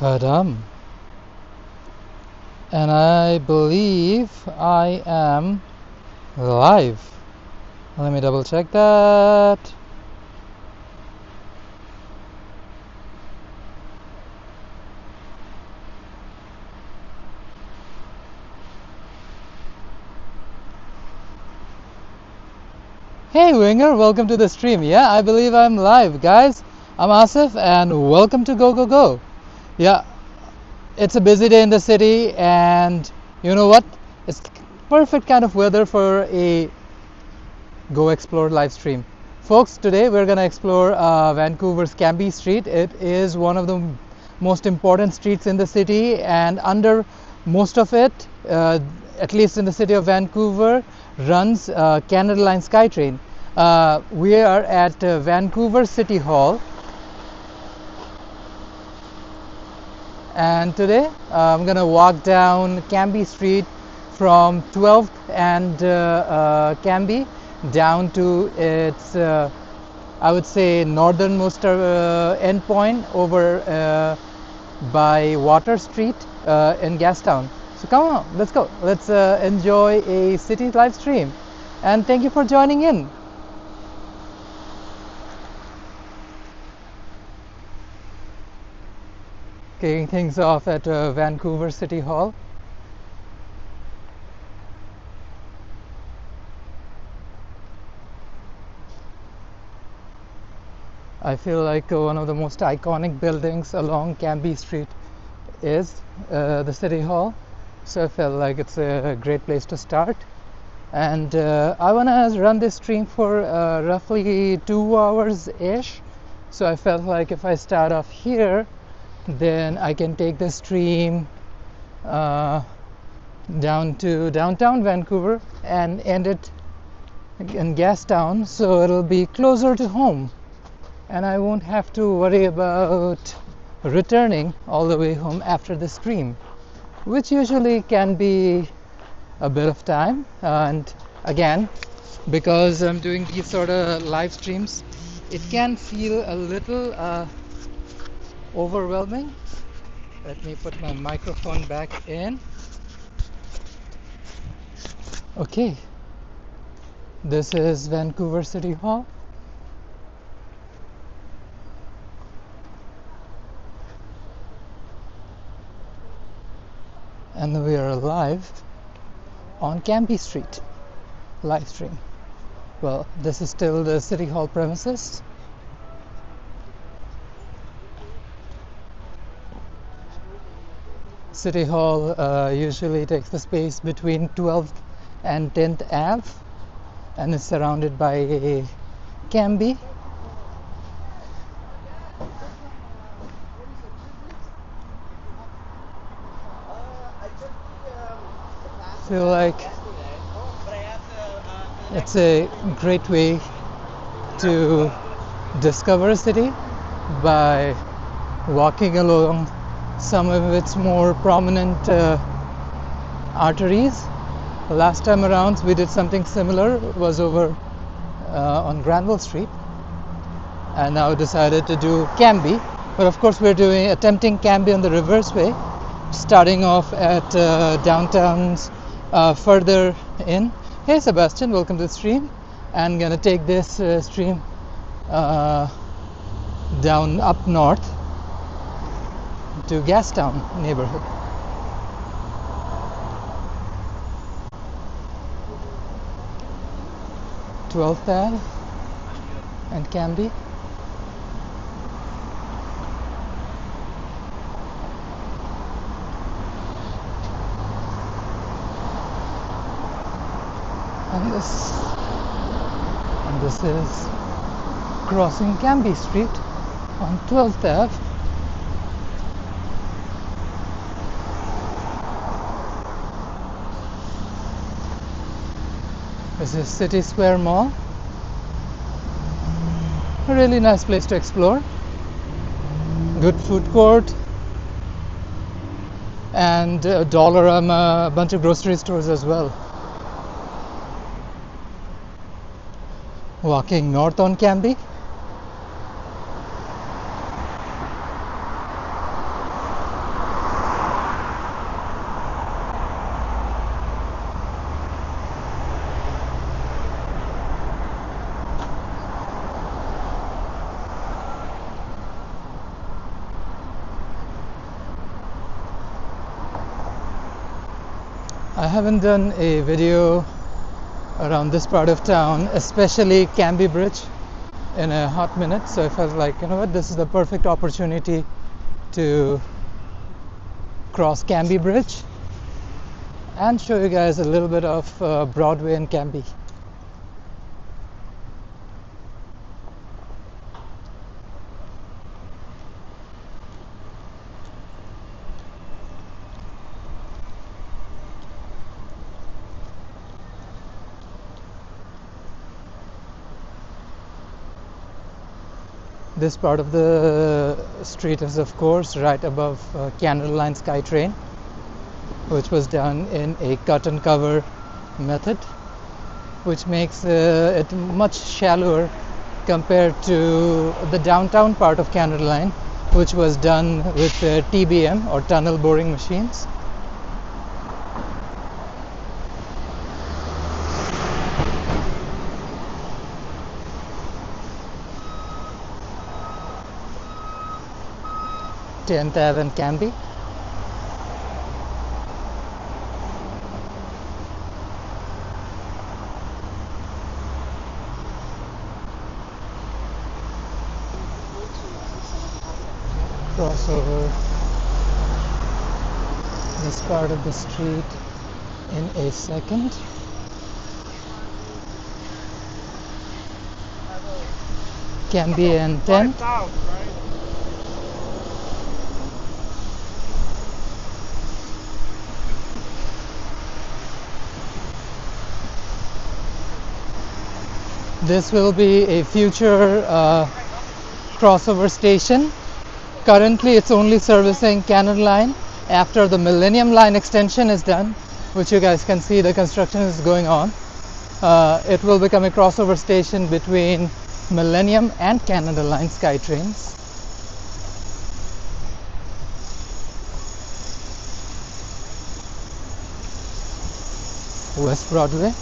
Padam. And I believe I am live. Let me double check that. Hey Winger, welcome to the stream. Yeah, I believe I'm live, guys. I'm Asif and welcome to Go Go Go. Yeah, it's a busy day in the city, and you know what? It's perfect kind of weather for a Go Explore live stream. Folks, today we're gonna explore Vancouver's Cambie Street. It is one of the most important streets in the city, and under most of it, at least in the city of Vancouver, runs Canada Line SkyTrain. We are at Vancouver City Hall, and today I'm gonna walk down Cambie Street from 12th and Cambie down to its I would say northernmost end point over by Water Street in Gastown. So come on, let's go. Let's enjoy a city live stream, and thank you for joining in. Kicking things off at Vancouver City Hall. I feel like one of the most iconic buildings along Cambie Street is the City Hall. So I felt like it's a great place to start. And I want to run this stream for roughly 2 hours-ish. So I felt like if I start off here, then I can take the stream down to downtown Vancouver and end it in Gastown, so it'll be closer to home. And I won't have to worry about returning all the way home after the stream, which usually can be a bit of time. And again, because I'm doing these sort of live streams, it can feel a little overwhelming. Let me put my microphone back in. Okay, this is Vancouver City Hall. And we are live on Cambie Street live stream. Well, this is still the City Hall premises. City Hall usually takes the space between 12th and 10th Ave, and is surrounded by Cambie. I feel like it's a great way to discover a city by walking along some of its more prominent arteries. Last time around we did something similar. It was over on Granville Street, and now decided to do Cambie. But of course we're attempting Cambie on the reverse way, starting off at downtown's further in. Hey Sebastian, welcome to the stream. And gonna take this stream down up north to Gastown neighborhood. Twelfth Ave and Cambie. And this is crossing Cambie Street on 12th Ave. This is City Square Mall. A really nice place to explore. Good food court and a Dollarama, a bunch of grocery stores as well. Walking north on Cambie. I haven't done a video around this part of town, especially Cambie Bridge, in a hot minute, so I felt like, you know what, this is the perfect opportunity to cross Cambie Bridge and show you guys a little bit of Broadway and Cambie. This part of the street is, of course, right above Canada Line SkyTrain, which was done in a cut and cover method, which makes it much shallower compared to the downtown part of Canada Line, which was done with TBM or tunnel boring machines. Tenth Ave and Cambie. Crossover this part of the street in a second. Cambie and 10th. This will be a future crossover station. Currently it's only servicing Canada Line. After the Millennium Line extension is done, which you guys can see the construction is going on, it will become a crossover station between Millennium and Canada Line SkyTrains. West Broadway.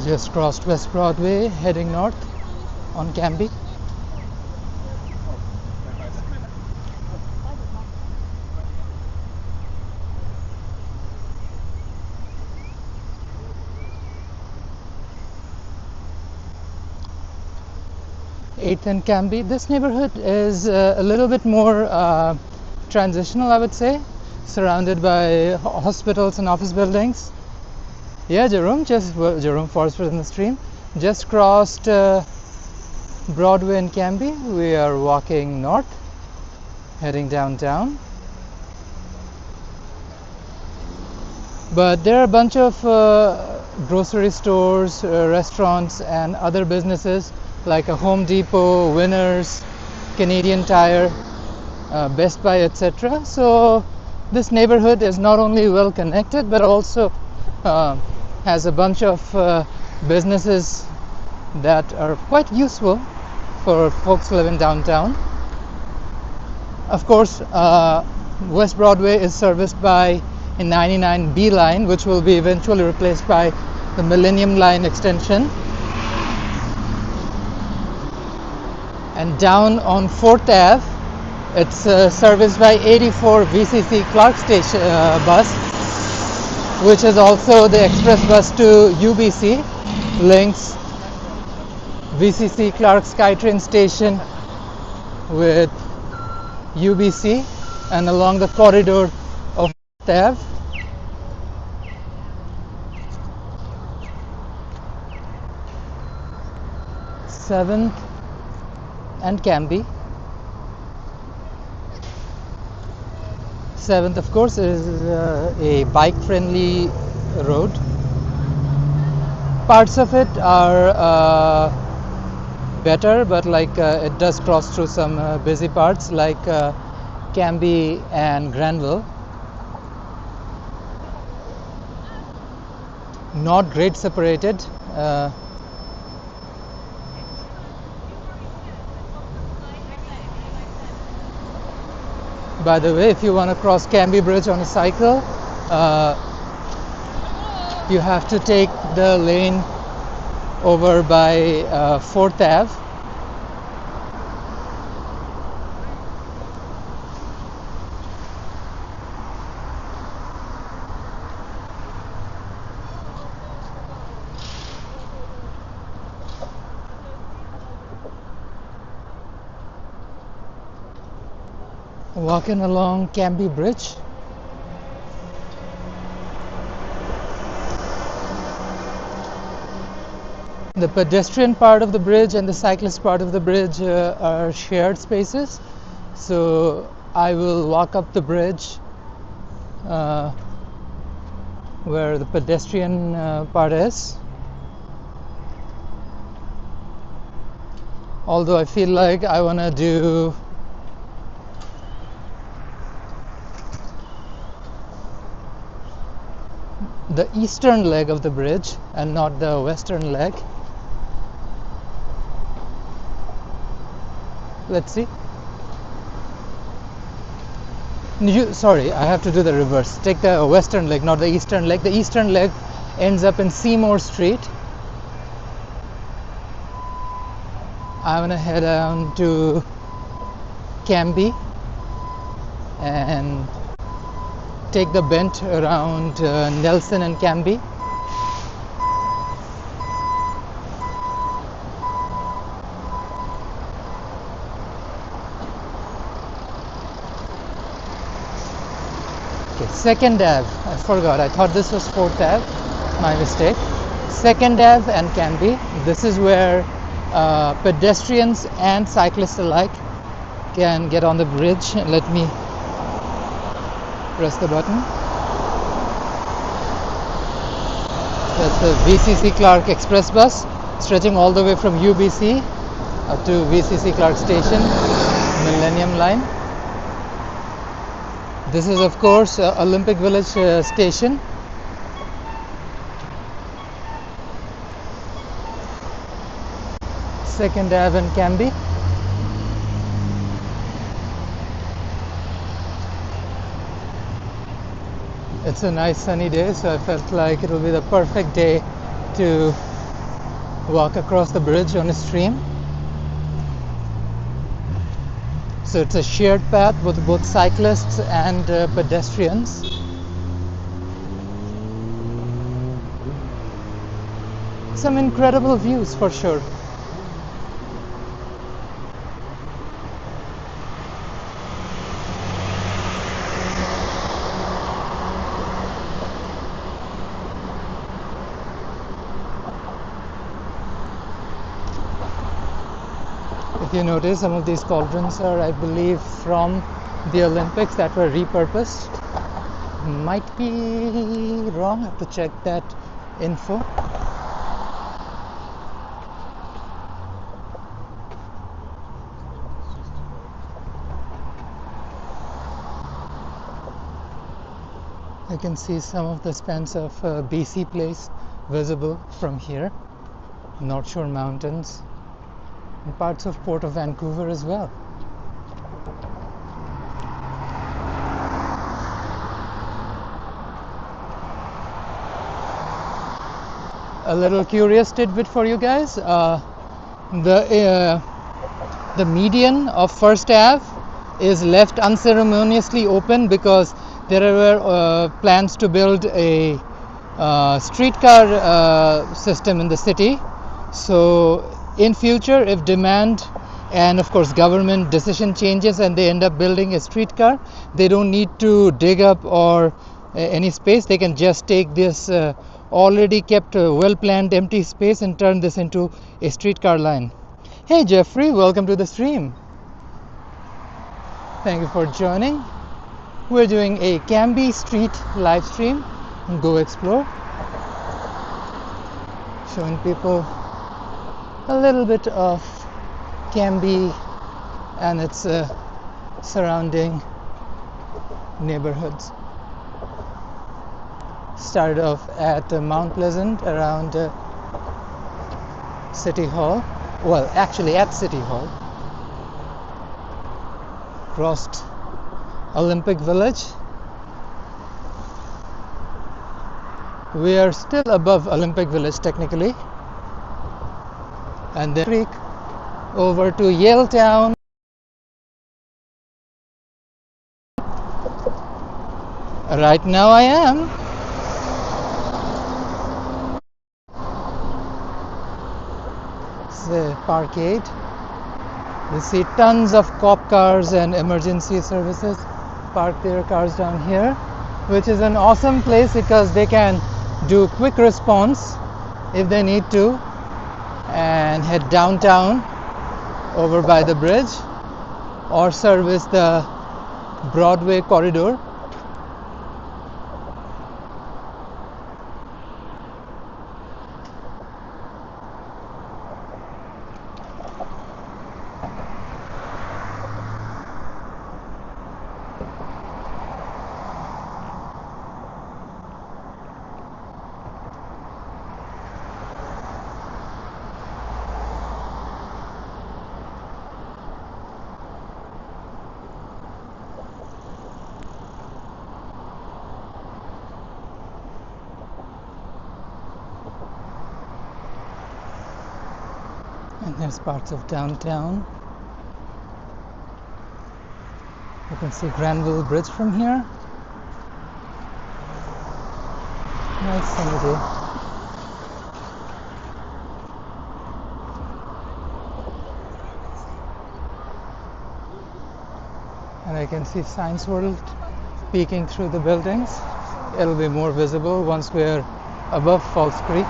Just crossed West Broadway, heading north on Cambie. Eighth and Cambie. This neighborhood is a little bit more transitional, I would say, surrounded by hospitals and office buildings. Yeah, Jerome Forest was in the stream. Just crossed Broadway and Cambie. We are walking north, heading downtown. But there are a bunch of grocery stores, restaurants, and other businesses like a Home Depot, Winners, Canadian Tire, Best Buy, etc. So this neighborhood is not only well connected, but also has a bunch of businesses that are quite useful for folks living downtown. Of course, West Broadway is serviced by a 99B line, which will be eventually replaced by the Millennium Line extension. And down on 4th Ave, it's serviced by 84 VCC Clark Station bus, which is also the express bus to UBC, links VCC Clark SkyTrain station with UBC and along the corridor of Ave. Seventh and Cambie. 7th, of course, is a bike-friendly road. Parts of it are better, but like it does cross through some busy parts like Cambie and Granville. Not great separated. By the way, if you want to cross Cambie Bridge on a cycle, you have to take the lane over by 4th Ave. Walking along Cambie Bridge. The pedestrian part of the bridge and the cyclist part of the bridge are shared spaces. So I will walk up the bridge where the pedestrian part is. Although I feel like I want to do the eastern leg of the bridge and not the western leg. Let's see. Sorry, I have to do the reverse. Take the western leg, not the eastern leg. The eastern leg ends up in Seymour Street. I'm gonna head down to Cambie and take the bend around Nelson and Cambie. Okay, 2nd Ave. I forgot. I thought this was 4th Ave. My mistake. 2nd Ave and Cambie. This is where pedestrians and cyclists alike can get on the bridge. Let me press the button. That's the VCC Clark Express bus, stretching all the way from UBC up to VCC Clark Station, Millennium Line. This is of course Olympic Village Station. Second Ave and Cambie. It's a nice sunny day, so I felt like it will be the perfect day to walk across the bridge on a stream. So it's a shared path with both cyclists and pedestrians. Some incredible views for sure. If you notice, some of these cauldrons are, I believe, from the Olympics that were repurposed. Might be wrong, I have to check that info. I can see some of the spans of BC Place visible from here, North Shore Mountains, and parts of Port of Vancouver as well. A little curious tidbit for you guys. The median of First Ave is left unceremoniously open because there were plans to build a streetcar system in the city. So in future, if demand and of course government decision changes and they end up building a streetcar, they don't need to dig up or any space. They can just take this already kept well planned empty space and turn this into a streetcar line. Hey Jeffrey, welcome to the stream. Thank you for joining. We're doing a Cambie Street live stream. Go explore, showing people a little bit of Cambie and its surrounding neighborhoods. Started off at Mount Pleasant around City Hall. Well, actually at City Hall. Crossed Olympic Village. We are still above Olympic Village technically. And then creek over to Yaletown. Right now I am. It's the parkade. You see tons of cop cars and emergency services park their cars down here, which is an awesome place because they can do quick response if they need to and head downtown over by the bridge or service the Broadway corridor. And there's parts of downtown. You can see Granville Bridge from here. Nice sunny day. And I can see Science World peeking through the buildings. It'll be more visible once we're above Falls Creek.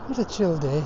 What a chill day.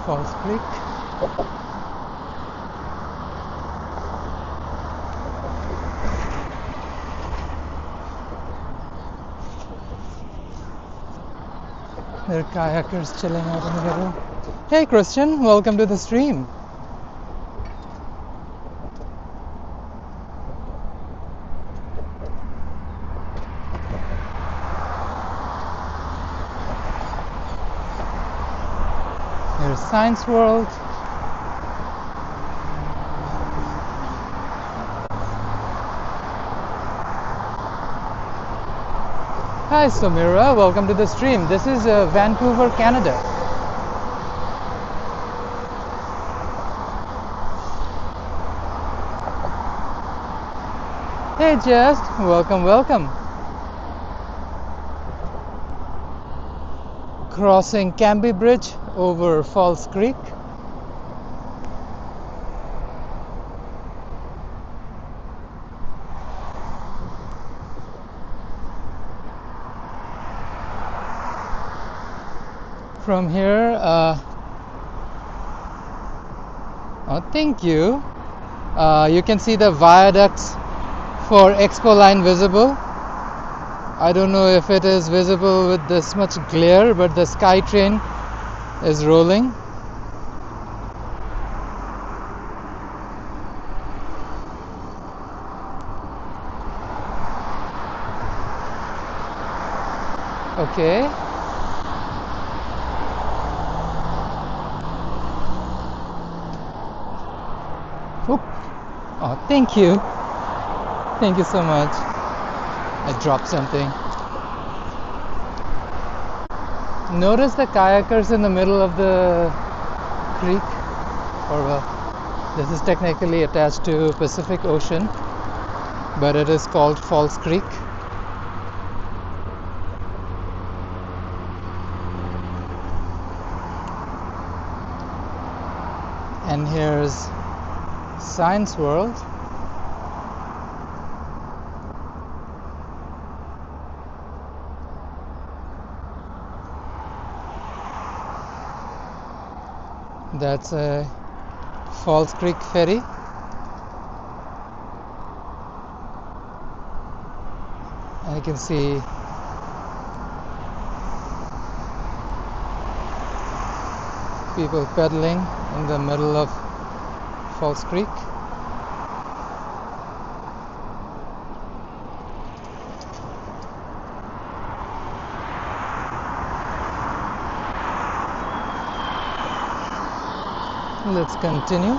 Falls Creek. There are kayakers chilling out in the middle. Hey Christian, welcome to the stream. Here's Science World. Hi Samira, welcome to the stream. This is Vancouver, Canada. Hey Jess, welcome, welcome. Crossing Cambie Bridge over Falls Creek. From here, oh, thank you. You can see the viaducts for Expo Line visible. I don't know if it is visible with this much glare, but the SkyTrain is rolling. Okay. Oop. Oh, thank you. Thank you so much. I dropped something. Notice the kayakers in the middle of the creek, or this is technically attached to Pacific Ocean, but it is called Falls Creek. And here's Science World. That's a Falls Creek ferry. And you can see people pedaling in the middle of Falls Creek. Let's continue.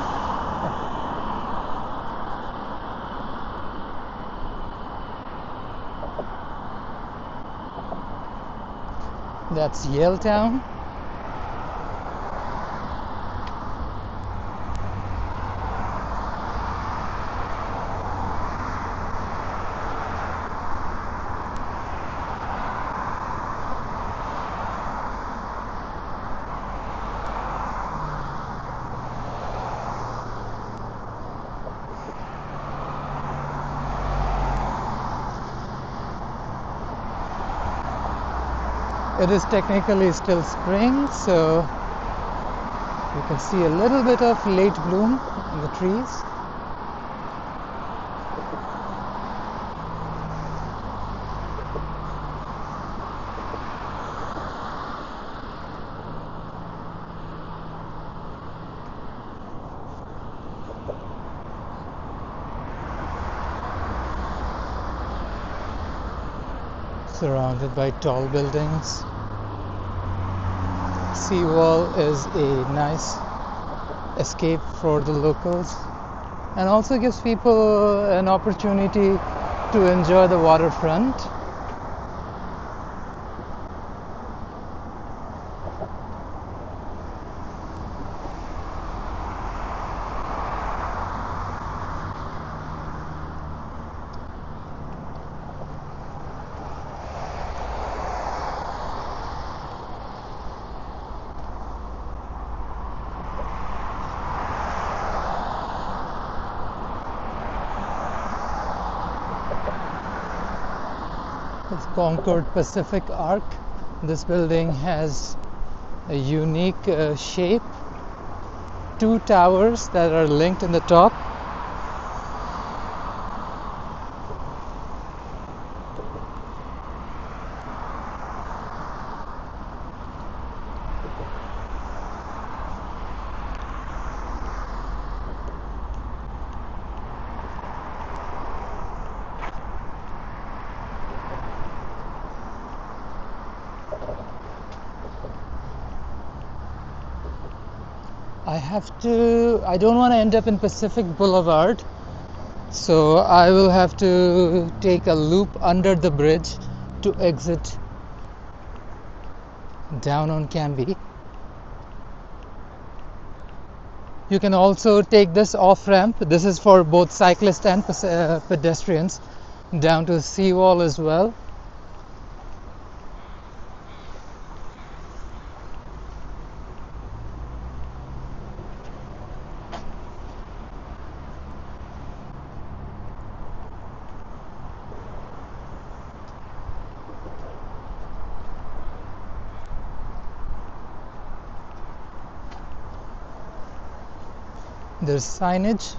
That's Yaletown. It is technically still spring, so you can see a little bit of late bloom in the trees. Surrounded by tall buildings. Seawall is a nice escape for the locals and also gives people an opportunity to enjoy the waterfront. It's Concord Pacific Arc. This building has a unique shape. Two towers that are linked in the top. I don't want to end up in Pacific Boulevard, so I will have to take a loop under the bridge to exit down on Cambie. You can also take this off ramp. This is for both cyclists and pedestrians down to the seawall as well. There's signage.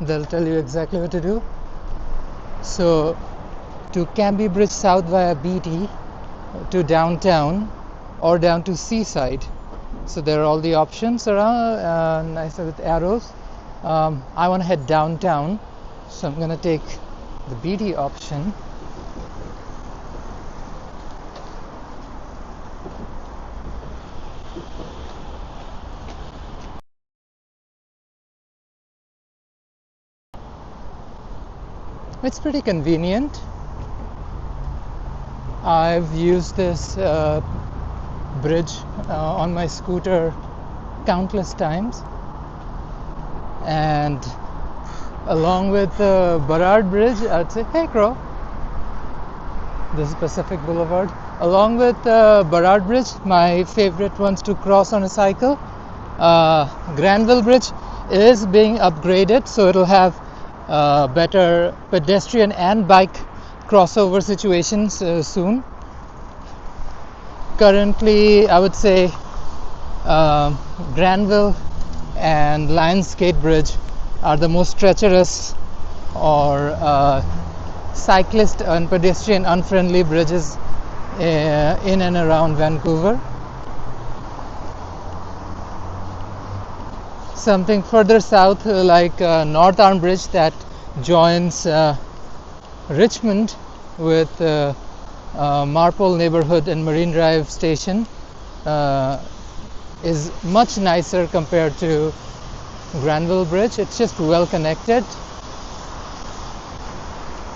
They'll tell you exactly what to do. So, to Cambie Bridge South via BT, to downtown, or down to Seaside. So there are all the options around, nice with arrows. I want to head downtown, so I'm going to take the BT option. It's pretty convenient. I've used this bridge on my scooter countless times, and along with the Burrard Bridge, I'd say, hey Crow, this is Pacific Boulevard. Along with the Burrard Bridge, my favorite ones to cross on a cycle, Granville Bridge is being upgraded, so it'll have better pedestrian and bike crossover situations soon. Currently, I would say Granville and Lionsgate Bridge are the most treacherous or cyclist and pedestrian unfriendly bridges in and around Vancouver. Something further south like North Arm Bridge that joins Richmond with Marpole neighborhood and Marine Drive station is much nicer compared to Granville Bridge. It's just well connected.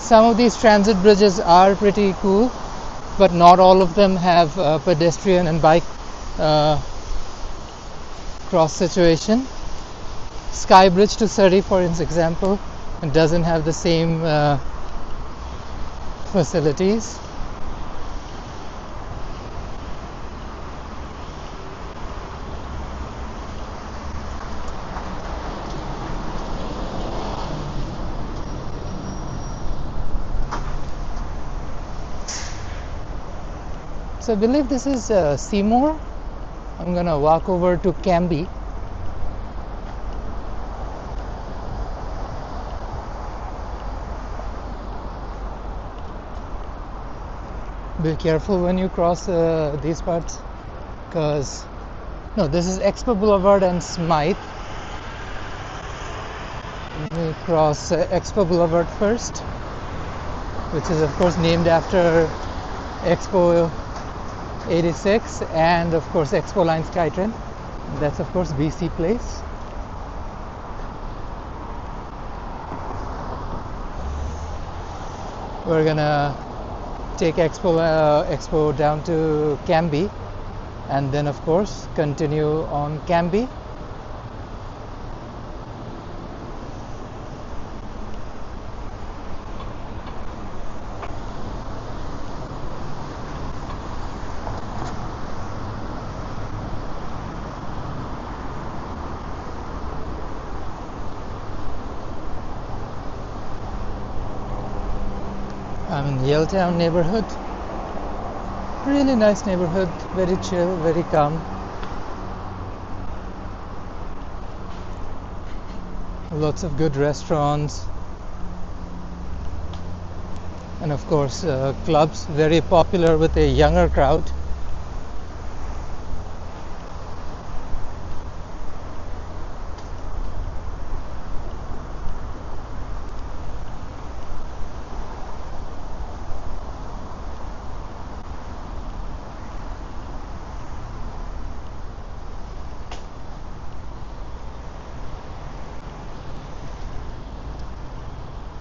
Some of these transit bridges are pretty cool, but not all of them have pedestrian and bike cross situation. Sky Bridge to Surrey, for example, it doesn't have the same facilities. So I believe this is Seymour. I'm gonna walk over to Cambie. Be careful when you cross these parts, because no, this is Expo Boulevard and Smythe. Let me cross Expo Boulevard first, which is of course named after Expo 86 and of course Expo Line Skytrain. That's of course BC Place. We're gonna take Expo down to Cambie, and then of course continue on Cambie. I'm in Yaletown neighborhood. Really nice neighborhood, very chill, very calm. Lots of good restaurants. And of course clubs, very popular with a younger crowd.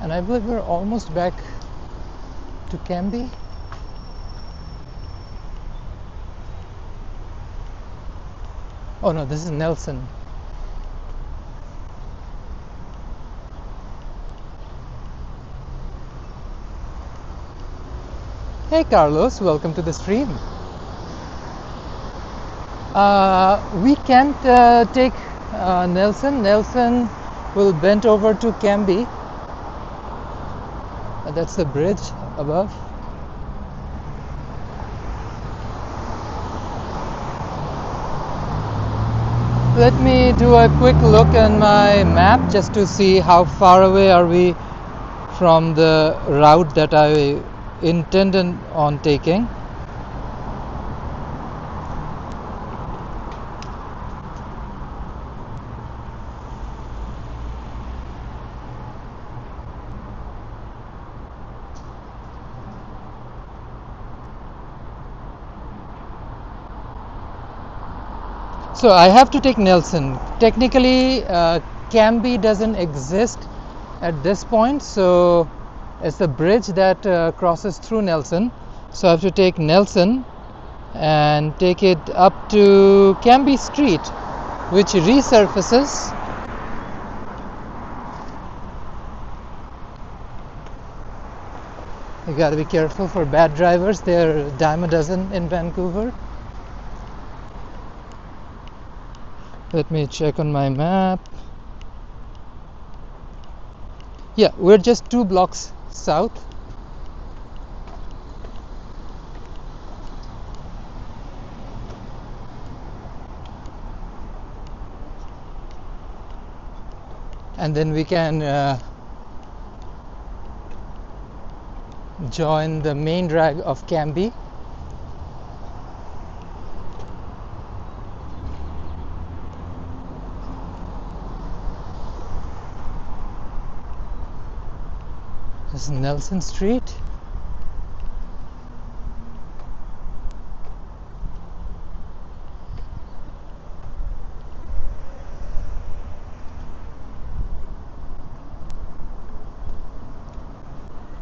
And I believe we're almost back to Cambie. Oh no, this is Nelson. Hey Carlos, welcome to the stream. We can't take Nelson. Nelson will bend over to Cambie. That's the bridge above. Let me do a quick look on my map just to see how far away are we from the route that I intended on taking. So I have to take Nelson. Technically, Cambie doesn't exist at this point, so It's the bridge that crosses through Nelson. So I have to take Nelson and take it up to Cambie Street, which resurfaces. You gotta be careful for bad drivers. There are a dime a dozen in Vancouver. Let me check on my map. Yeah, we're just 2 blocks south. And then we can join the main drag of Cambie. This is Nelson Street.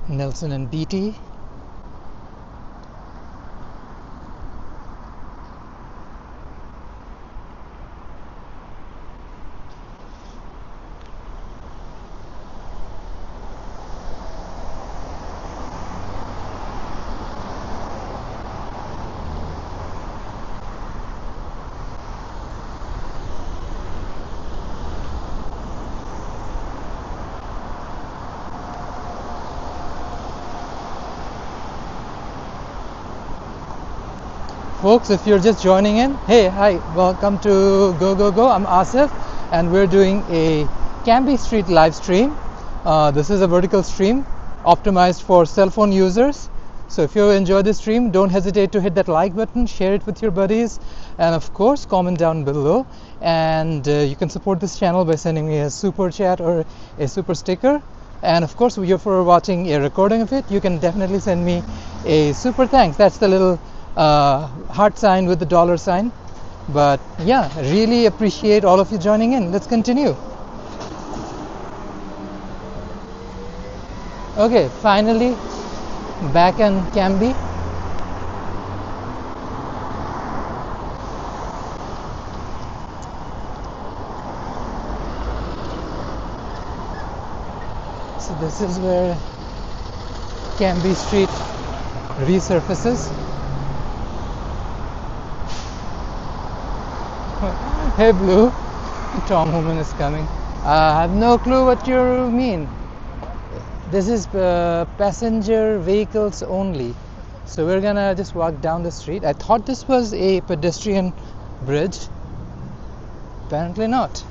Nelson and BT. Folks, if you're just joining in, hey, hi, welcome to Go Go Go. I'm Asif, and we're doing a Cambie Street live stream. This is a vertical stream optimized for cell phone users. So if you enjoy this stream, don't hesitate to hit that like button, share it with your buddies, and of course, comment down below. And you can support this channel by sending me a super chat or a super sticker. And of course, if you're watching a recording of it, you can definitely send me a super thanks. That's the little heart sign with the dollar sign. But yeah, really appreciate all of you joining in. Let's continue. Okay, finally back in Cambie. So this is where Cambie Street resurfaces. Hey Blue, Tom Human is coming. I have no clue what you mean. This is passenger vehicles only. So we're gonna just walk down the street. I thought this was a pedestrian bridge. Apparently not.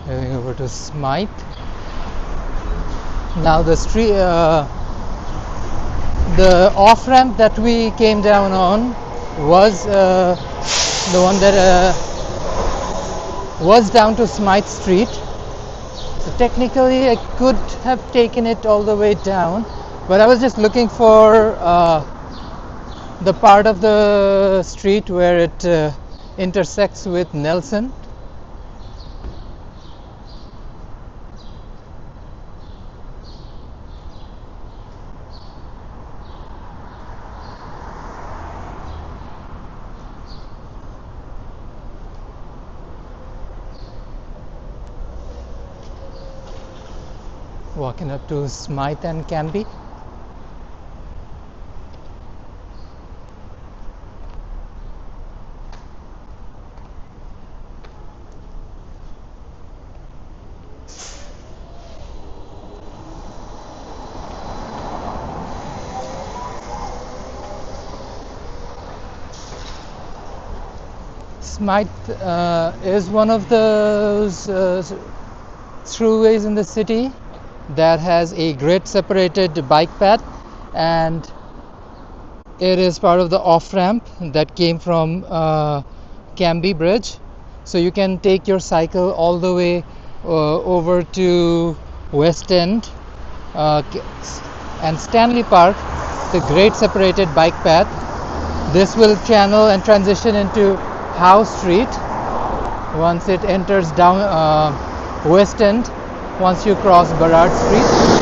Heading over to Smythe. Now the street, the off ramp that we came down on was the one that was down to Smythe Street. So technically, I could have taken it all the way down, but I was just looking for the part of the street where it intersects with Nelson. Walking up to Smythe and Cambie. Smythe is one of those throughways in the city that has a grade separated bike path, and it is part of the off ramp that came from Cambie Bridge. So you can take your cycle all the way over to West End, uh, and Stanley Park, the great separated bike path. This will channel and transition into Howe Street once it enters down West End, once you cross Burrard Street.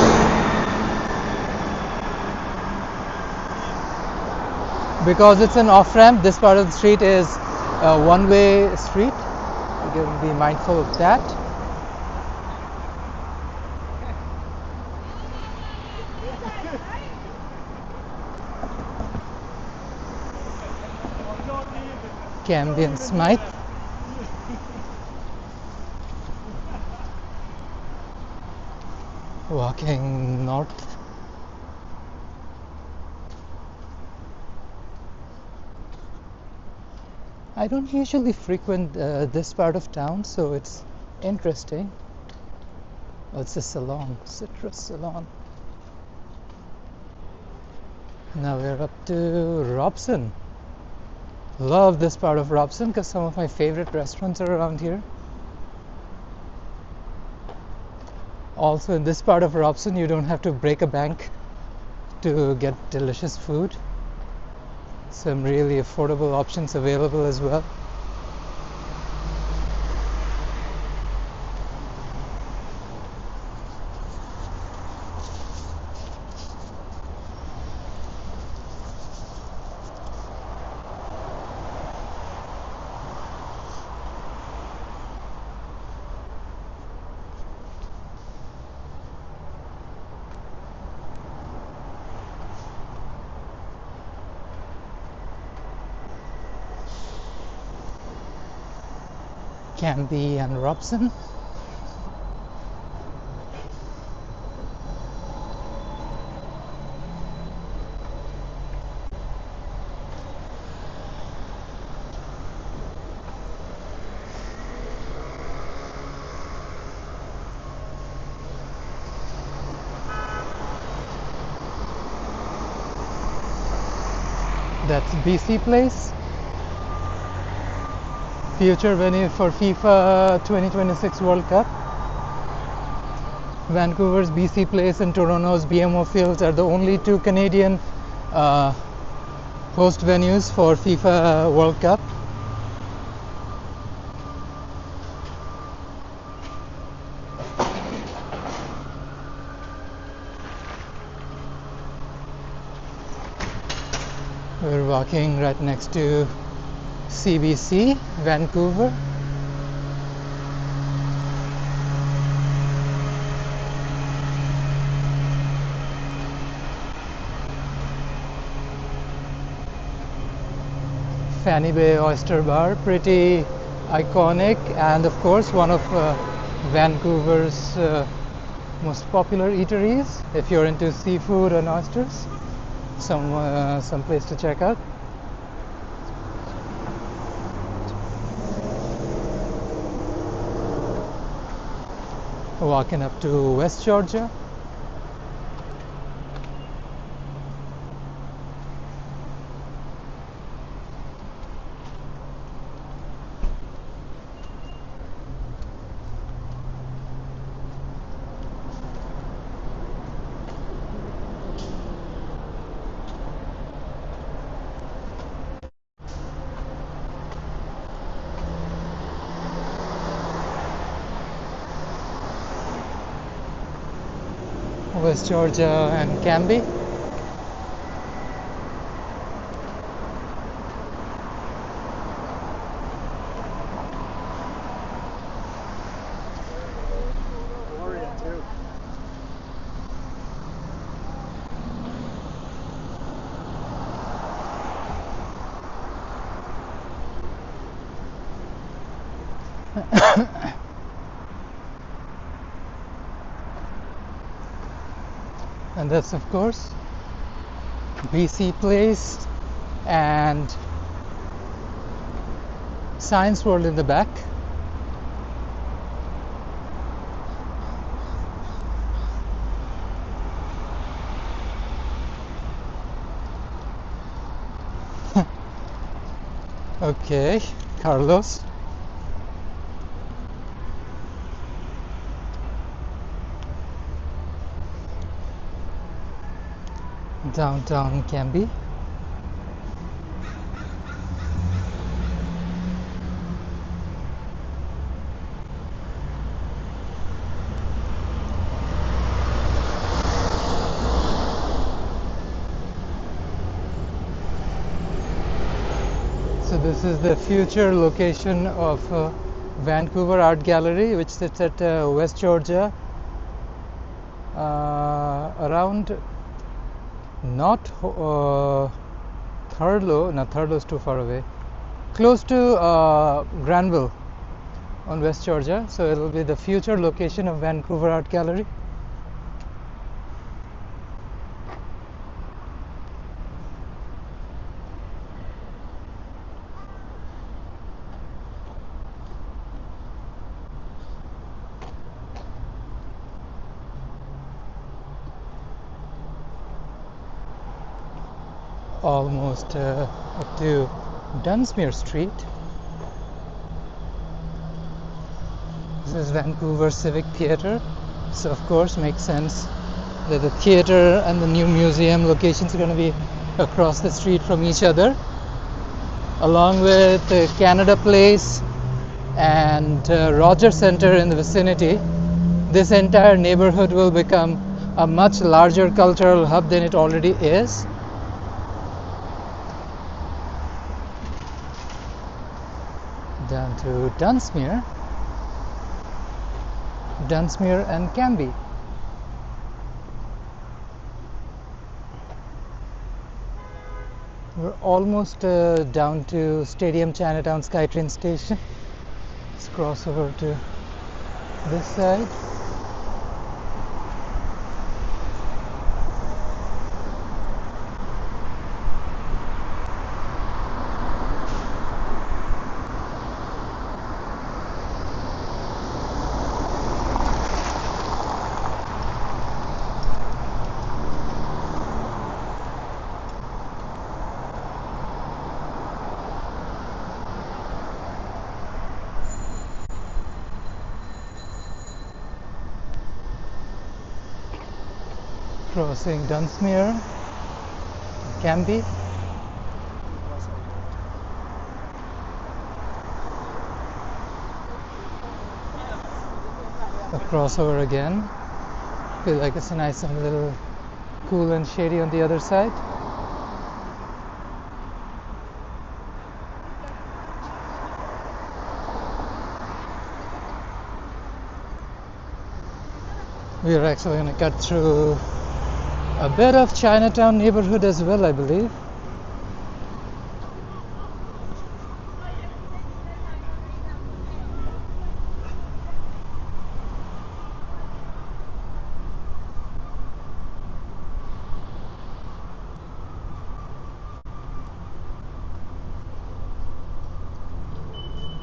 Because it's an off-ramp, this part of the street is a one-way street. You can be mindful of that. Cambie and Smythe. Walking north. I don't usually frequent this part of town, so it's interesting. Oh, it's a salon, citrus salon. Now we're up to Robson. Love this part of Robson because some of my favorite restaurants are around here. Also, in this part of Robson, you don't have to break a bank to get delicious food. Some really affordable options available as well. Cambie and Robson. That's BC Place. Future venue for FIFA 2026 World Cup. Vancouver's BC Place and Toronto's BMO Fields are the only two Canadian host venues for FIFA World Cup. We're walking right next to CBC, Vancouver. Fanny Bay Oyster Bar, pretty iconic, and of course one of Vancouver's most popular eateries if you're into seafood and oysters. Some place to check out. Walking up to West Georgia. West Georgia and Cambie. And that's of course BC Place and Science World in the back. Okay, Carlos. downtown Cambie. So this is the future location of Vancouver Art Gallery, which sits at West Georgia, around not Thurlow. No, Thurlow is too far away. Close to Granville on West Georgia. So it will be the future location of Vancouver Art Gallery. Almost up to Dunsmuir Street. This is Vancouver Civic Theatre, so of course makes sense that the theatre and the new museum locations are going to be across the street from each other, along with Canada Place and Rogers Centre in the vicinity. This entire neighborhood will become a much larger cultural hub than it already is. Down to Dunsmuir and Cambie. We're almost down to Stadium Chinatown SkyTrain station. Let's cross over to this side. Crossing Dunsmuir, Cambie. A crossover again. Feel like it's nice and a little cool and shady on the other side. We are actually going to cut through a bit of Chinatown neighborhood as well, I believe.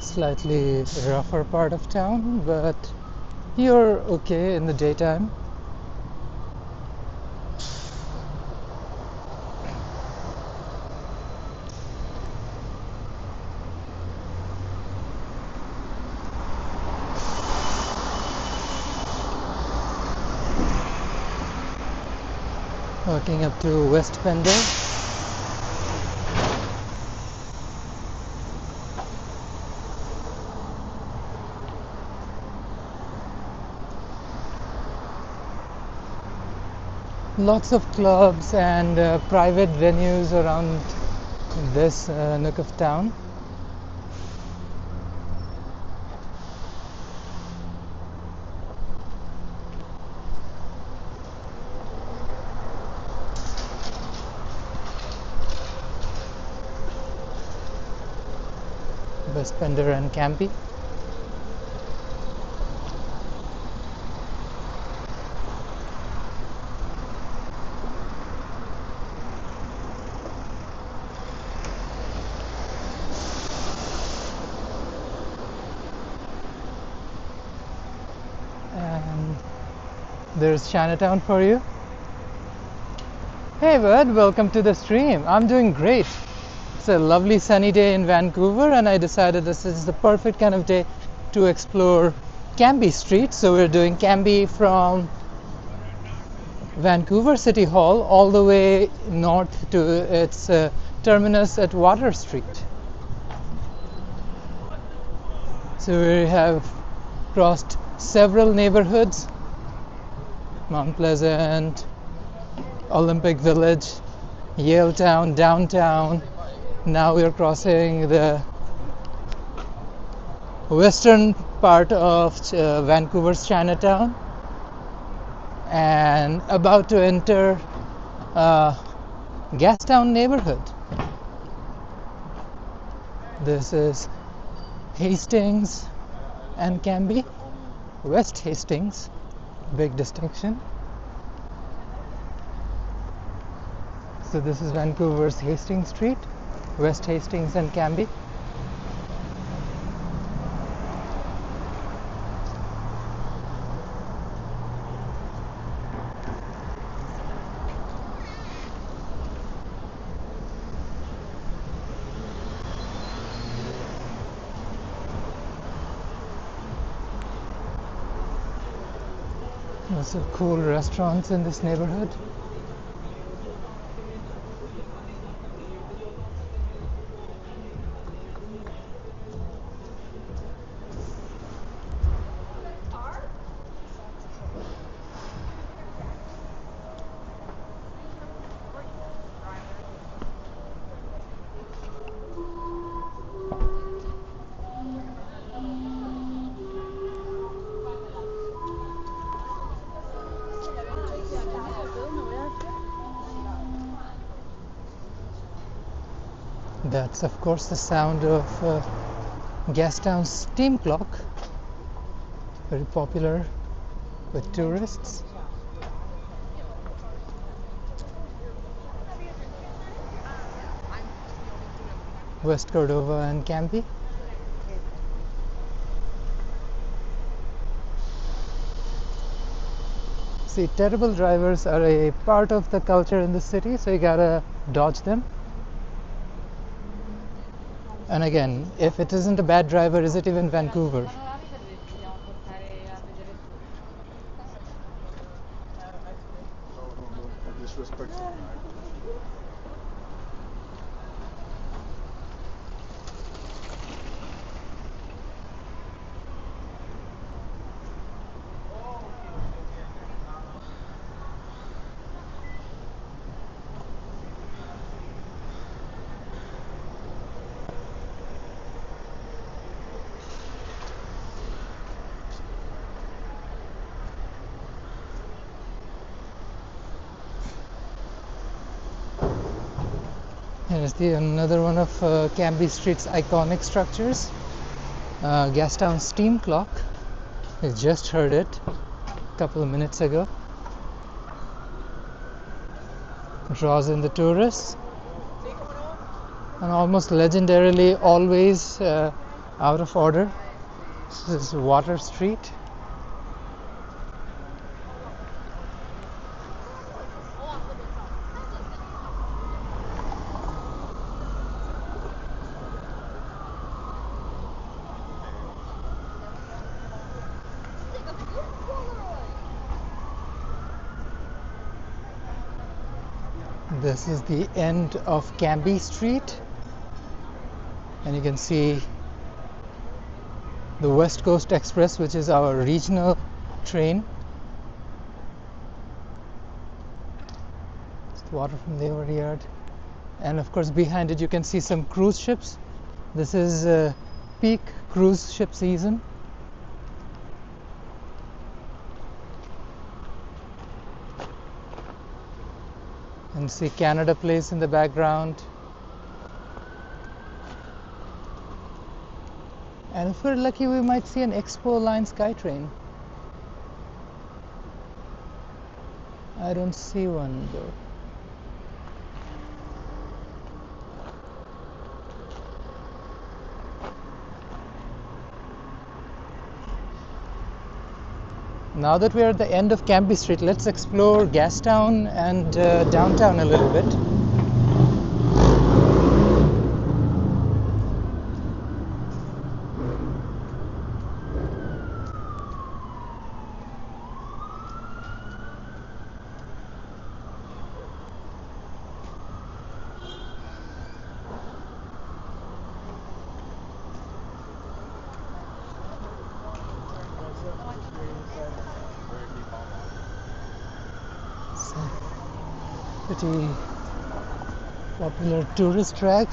Slightly rougher part of town, but you're okay in the daytime. Walking up to West Pender. Lots of clubs and private venues around this nook of town. West Pender and Cambie. And there's Chinatown for you. Hey bud, welcome to the stream. I'm doing great. It's a lovely sunny day in Vancouver, and I decided this is the perfect kind of day to explore Cambie Street. So we're doing Cambie from Vancouver City Hall all the way north to its terminus at Water Street. So we have crossed several neighborhoods: Mount Pleasant, Olympic Village, Yaletown, downtown. Now we are crossing the western part of Vancouver's Chinatown and about to enter Gastown neighborhood. This is Hastings and Cambie, West Hastings, big distinction. So this is Vancouver's Hastings Street, West Hastings and Cambie. Lots of cool restaurants in this neighborhood. That's of course the sound of Gastown's steam clock, very popular with tourists. West Cordova and Cambie. See, terrible drivers are a part of the culture in the city, so you gotta dodge them. And again, if it isn't a bad driver, is it even Vancouver? Here's another one of Cambie Street's iconic structures, Gastown steam clock. I just heard it a couple of minutes ago. Draws in the tourists, and almost legendarily always out of order. This is Water Street. This is the end of Cambie Street, and you can see the West Coast Express, which is our regional train. It's water from the overyard, and of course behind it you can see some cruise ships. This is peak cruise ship season. And see Canada Place in the background. And if we're lucky, we might see an Expo Line SkyTrain. I don't see one though. Now that we are at the end of Cambie Street, let's explore Gastown and downtown a little bit. Pretty popular tourist track.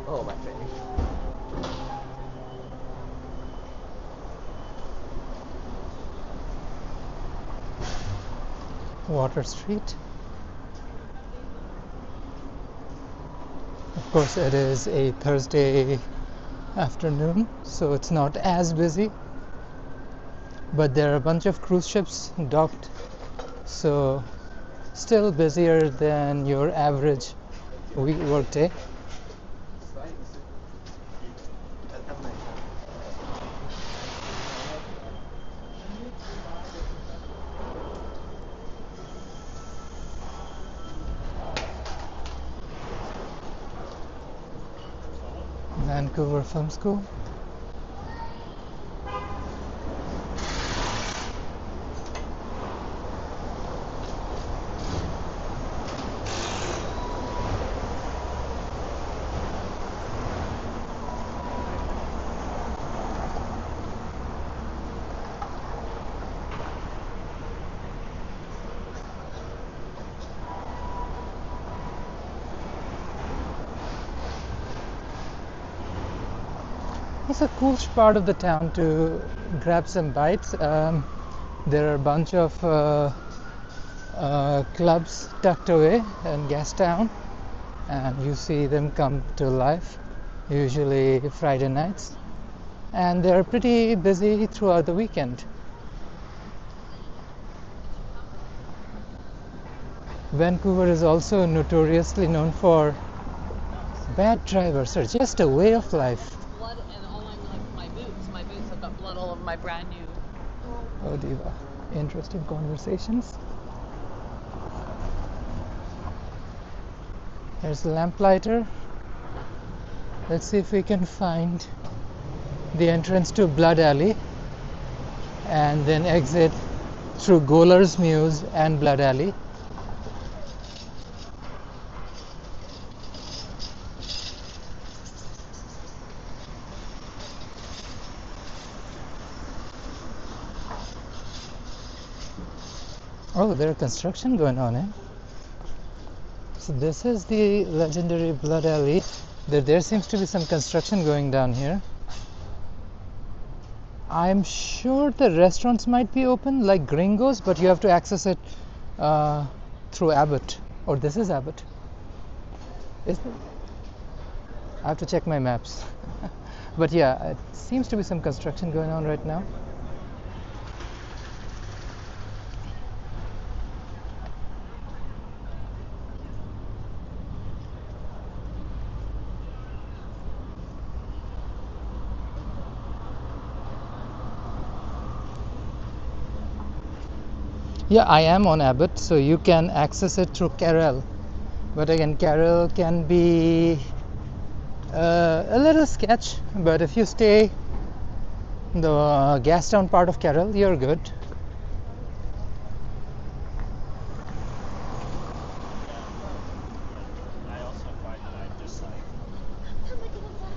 Oh, my face. Water Street. Of course, it is a Thursday afternoon, so it's not as busy, but there are a bunch of cruise ships docked, so still busier than your average work day. Vancouver Film School. It's a cool part of the town to grab some bites. There are a bunch of clubs tucked away in Gastown, and you see them come to life, usually Friday nights, and they're pretty busy throughout the weekend. Vancouver is also notoriously known for bad drivers, or just a way of life. Blood and all my boots. My boots have got blood all over my brand new. Oh, diva. Interesting conversations. There's a lamplighter. Let's see if we can find the entrance to Blood Alley and then exit through Goler's Mews and Blood Alley. Oh, there's construction going on, eh? So this is the legendary Blood Alley. There seems to be some construction going down here. I'm sure the restaurants might be open, like Gringo's, but you have to access it through Abbott. Or this is Abbott. Is it? I have to check my maps. But yeah, it seems to be some construction going on right now. Yeah, I am on Abbott, so you can access it through Carrel. But again, Carrel can be a little sketch, but if you stay the Gastown part of Carrel, you're good. I also find that I'm just like, なんだけどさ、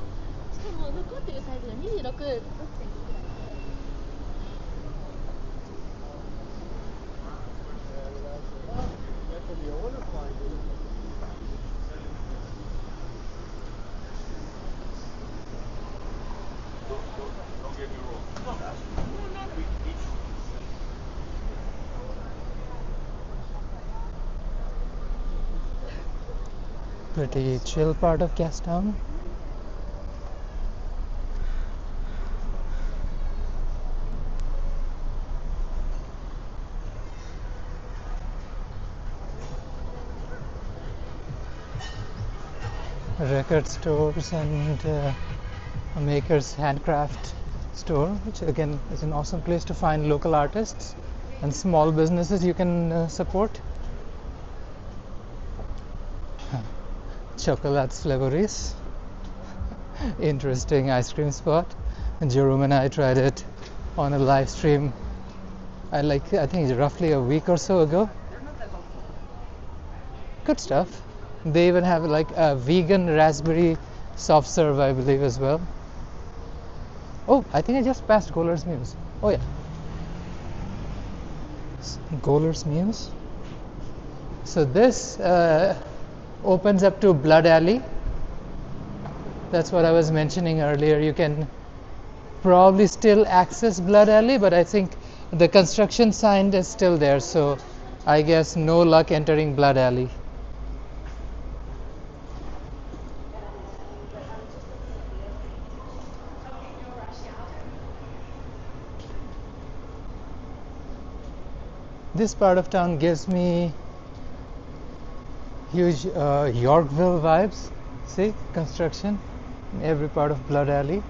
しかも残ってるサイズが26.5 Pretty chill part of Gastown. Record stores and makers handcraft store, which again is an awesome place to find local artists and small businesses you can support. Chocolate's Flavories, interesting ice cream spot. And Jerome and I tried it on a live stream. I think roughly a week or so ago. Good stuff. They even have like a vegan raspberry soft serve, I believe, as well. Oh, I think I just passed Goler's Muse. Oh yeah, Goler's Muse. So this opens up to Blood Alley. That's what I was mentioning earlier. You can probably still access Blood Alley, but I think the construction sign is still there, so I guess no luck entering Blood Alley. This part of town gives me huge Yorkville vibes. See, construction in every part of Blood Alley.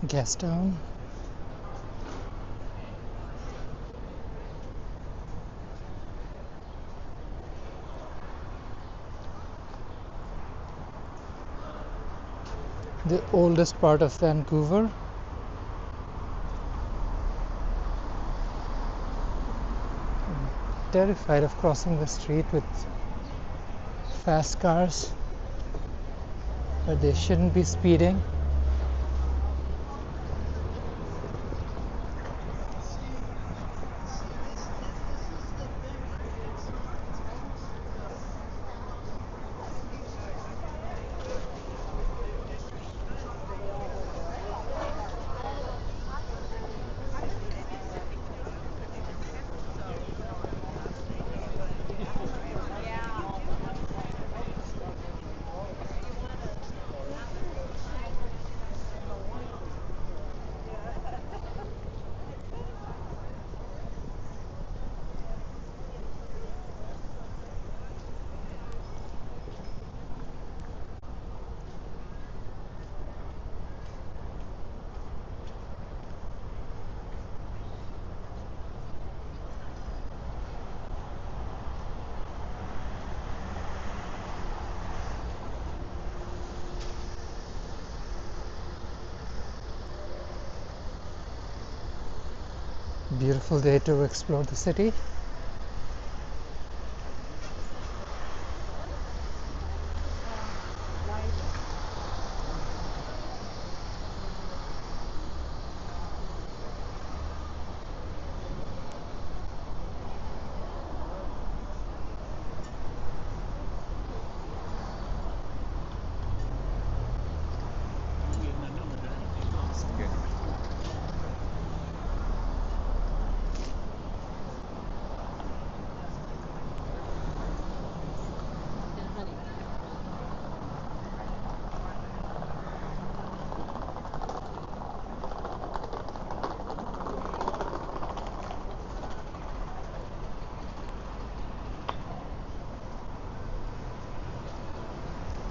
Gastown. The oldest part of Vancouver. I'm terrified of crossing the street with fast cars, but they shouldn't be speeding. Beautiful day to explore the city.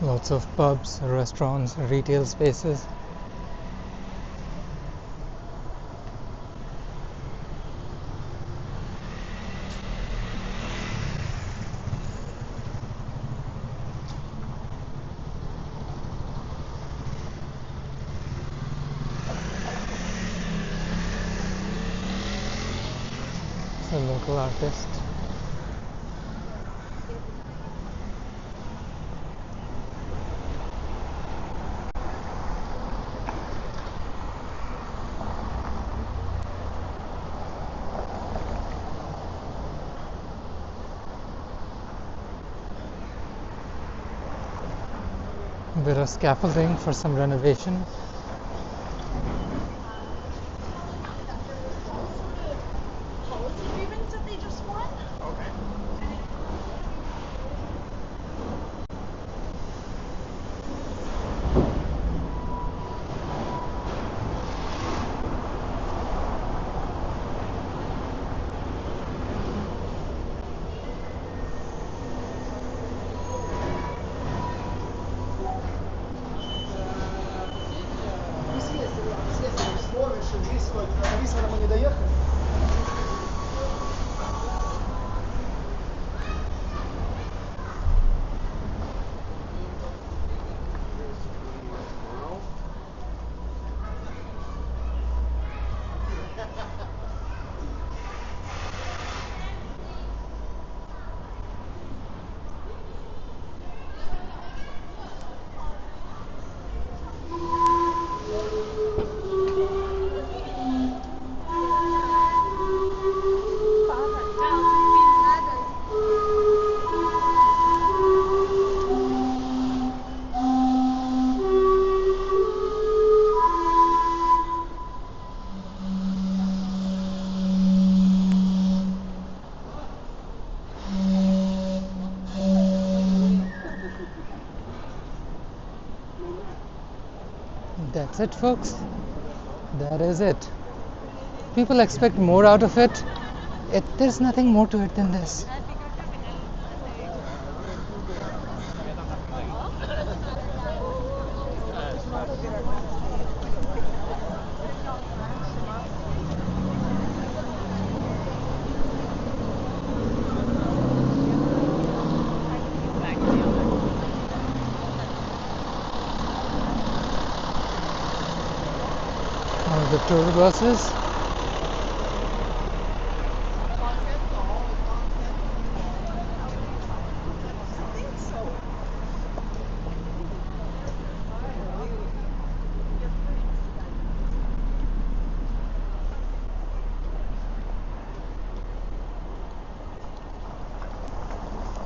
Lots of pubs, restaurants, retail spaces. It's a local artist. A bit of scaffolding for some renovation. Policy grievance that they just won. Okay. That's it, folks. That is it. People expect more out of it. There's nothing more to it than this. The tour buses.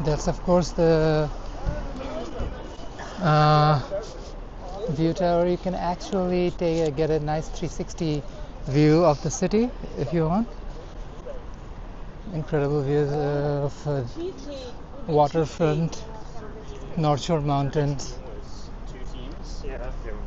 That's of course the view tower. You can actually get a nice 360 view of the city if you want. Incredible views of Waterfront, North Shore Mountains. Two teams. Yeah, they were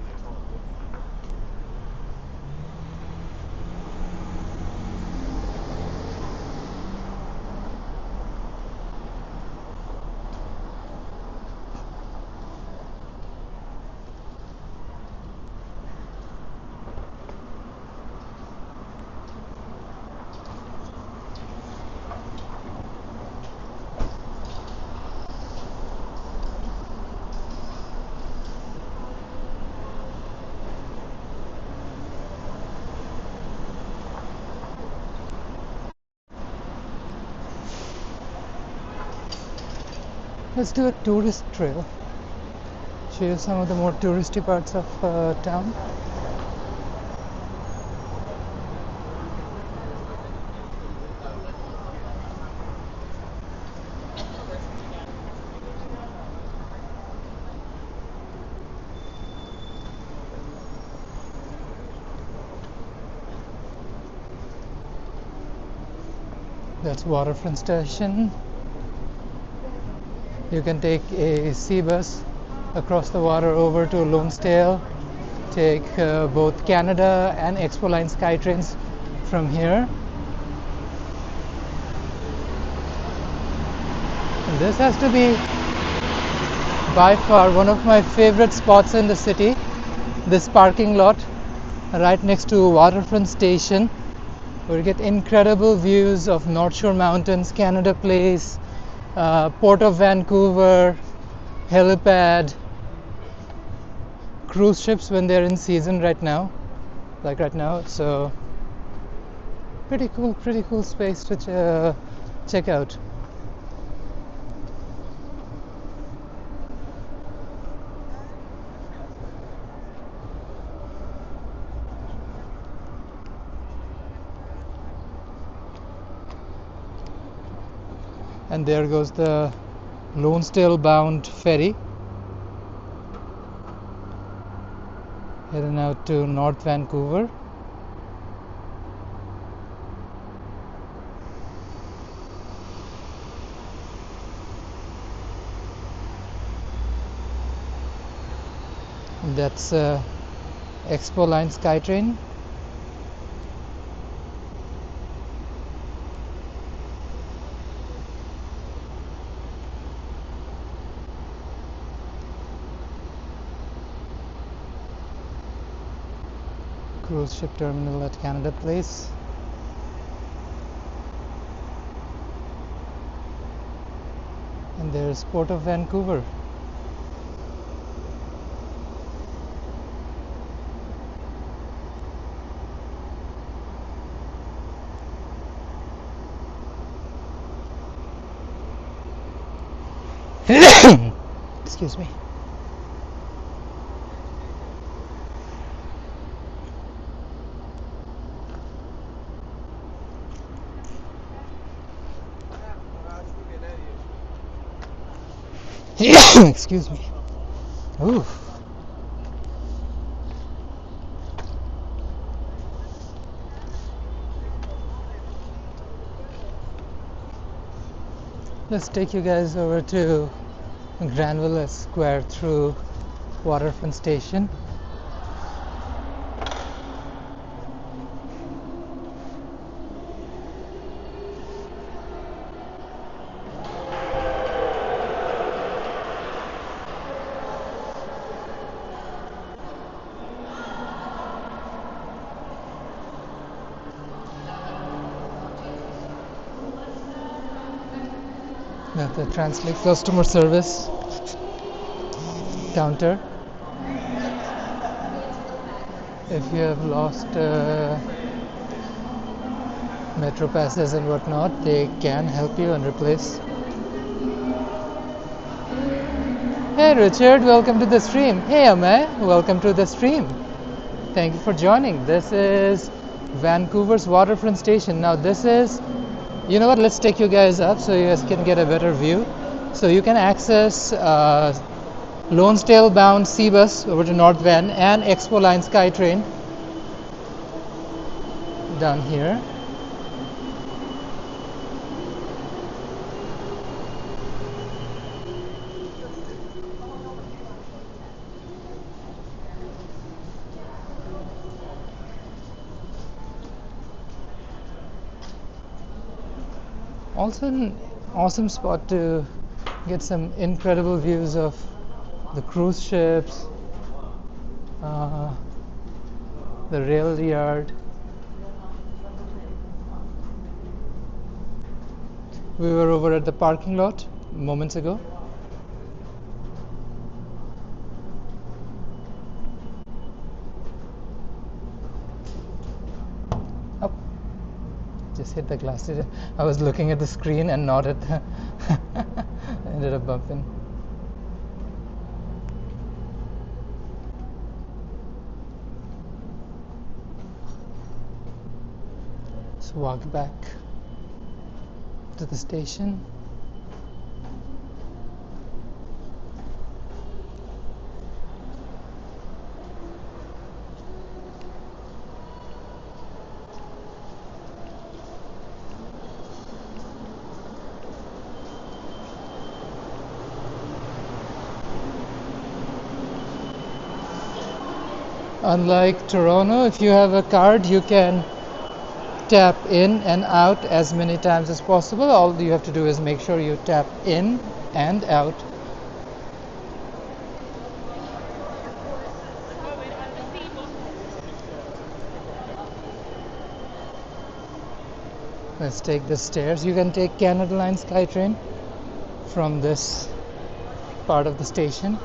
Let's do a tourist trail. Show you some of the more touristy parts of town. That's Waterfront Station. You can take a sea bus across the water over to Lonesdale, take both Canada and Expo Line SkyTrains from here. And this has to be by far one of my favorite spots in the city, this parking lot right next to Waterfront Station, where you get incredible views of North Shore Mountains, Canada Place, Port of Vancouver, helipad, cruise ships when they're in season right now, like right now. So pretty cool space to check out. And there goes the Lonesdale bound ferry. Heading out to North Vancouver. That's Expo Line SkyTrain. Cruise ship terminal at Canada Place. And there's Port of Vancouver. Excuse me. Excuse me. Ooh. Let's take you guys over to Granville Square through Waterfront Station. At the Translate customer service counter. If you have lost metro passes and whatnot, they can help you and replace. Hey Richard, welcome to the stream. Hey Amay, welcome to the stream. Thank you for joining. This is Vancouver's Waterfront Station. Now this is, you know what, let's take you guys up so you guys can get a better view. So you can access Lonesdale bound Seabus over to North Van and Expo Line SkyTrain down here. Also an awesome spot to get some incredible views of the cruise ships, the rail yard. We were over at the parking lot moments ago. Oh, just hit the glass. I was looking at the screen and not at the ended up bumping. Let's walk back to the station. Unlike Toronto, if you have a card, you can tap in and out as many times as possible. All you have to do is make sure you tap in and out. Let's take the stairs. You can take Canada Line SkyTrain from this part of the station.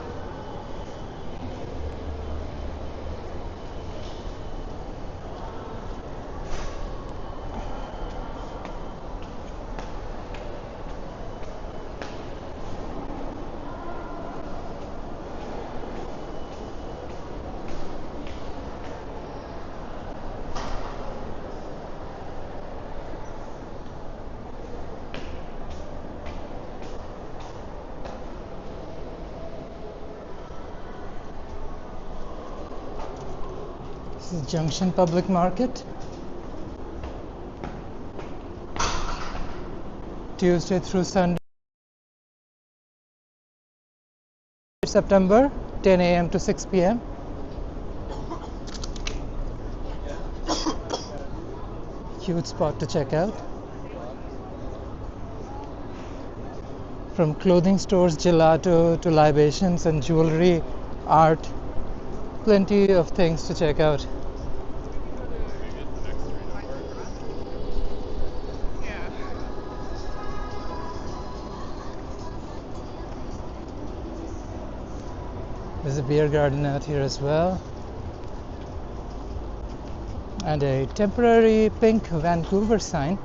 This is Junction Public Market. Tuesday through Sunday, September, 10 a.m. to 6 p.m. Huge spot to check out. From clothing stores, gelato to libations and jewelry, art, plenty of things to check out. There's a beer garden out here as well. And a temporary pink Vancouver sign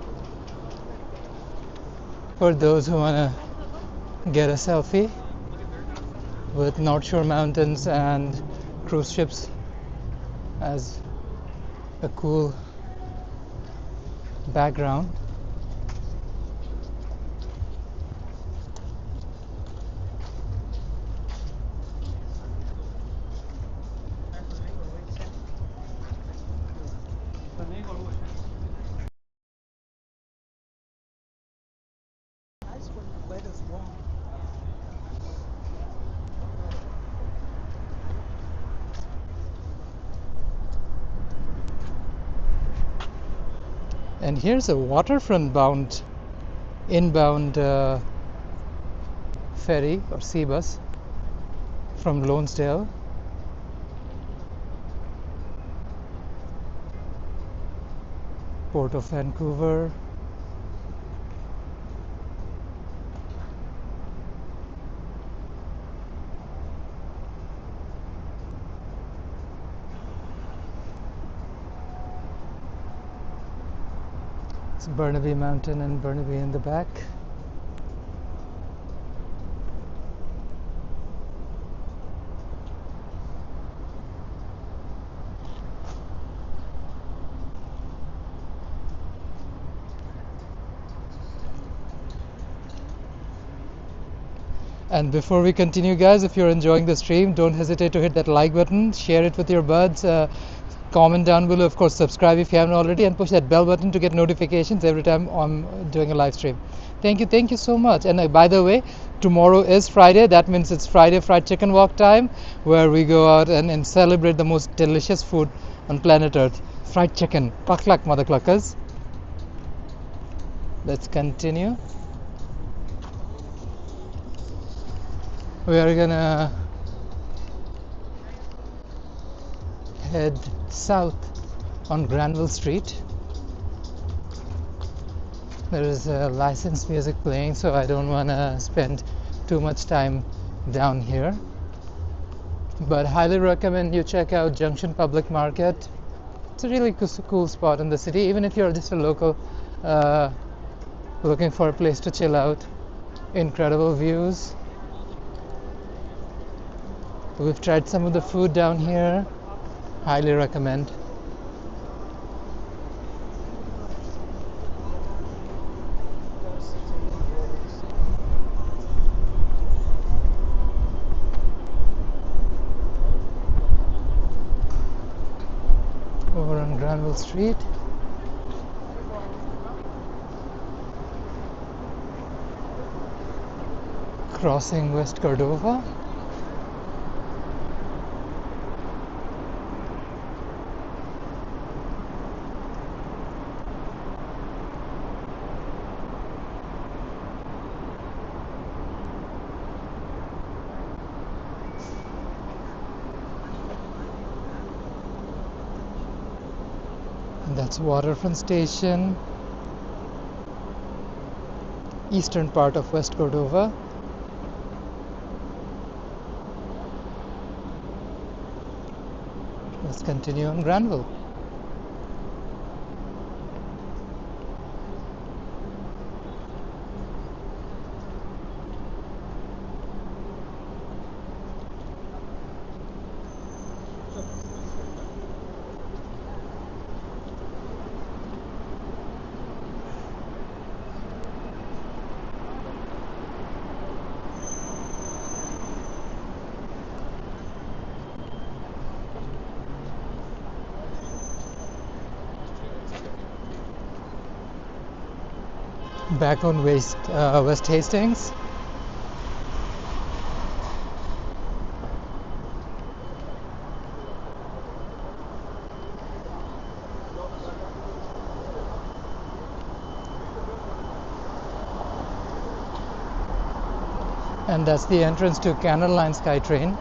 for those who want to get a selfie with North Shore Mountains and cruise ships as a cool background. And here's a waterfront bound inbound ferry or sea bus from Lonesdale. Port of Vancouver. It's Burnaby Mountain and Burnaby in the back. And before we continue, guys, if you're enjoying the stream, don't hesitate to hit that like button, share it with your buds, comment down below, of course subscribe if you haven't already, and push that bell button to get notifications every time I'm doing a live stream. Thank you so much. And by the way, tomorrow is Friday. That means it's Friday fried chicken walk time, where we go out and celebrate the most delicious food on planet Earth, fried chicken. Paklak, mother cluckers. Let's continue. We are gonna head south on Granville Street. There is licensed music playing, so I don't want to spend too much time down here, but highly recommend you check out Junction Public Market. It's a really cool spot in the city, even if you're just a local looking for a place to chill out. Incredible views. We've tried some of the food down here. Highly recommend. Over on Granville Street. Crossing West Cordova. That's Waterfront Station, eastern part of West Cordova. Let's continue on Granville. back on West Hastings. And that's the entrance to Canada Line SkyTrain.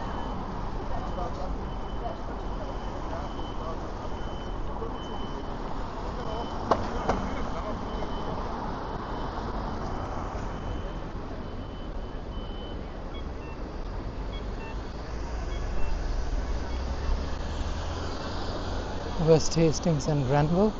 West Hastings and Granville.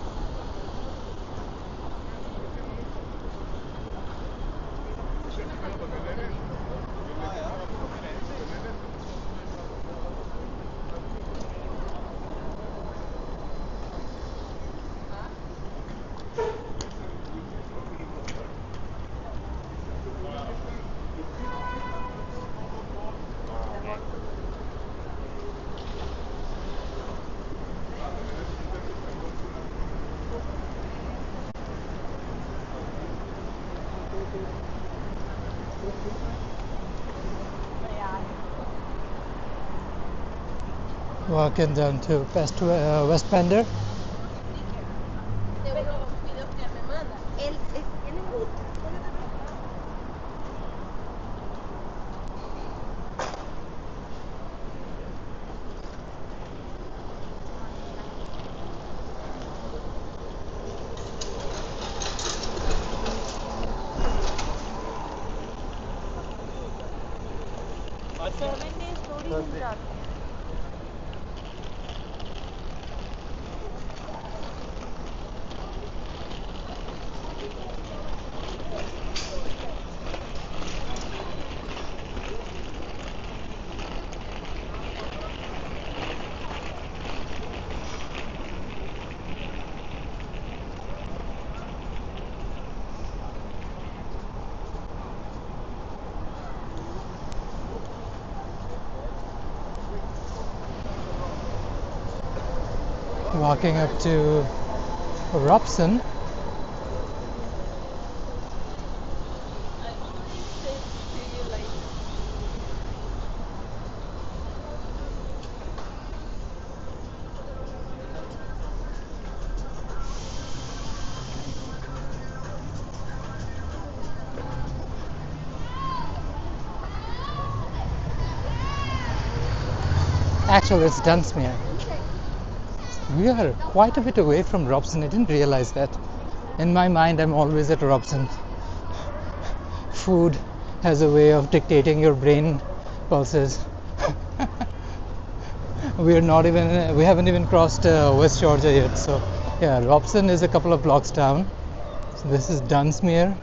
Walking down to West Pender. Walking up to Robson. Actually, it's Dunsmuir. We are quite a bit away from Robson. I didn't realize that. In my mind, I'm always at Robson. Food has a way of dictating your brain pulses. We haven't even crossed West Georgia yet. So yeah, Robson is a couple of blocks down. So this is Dunsmuir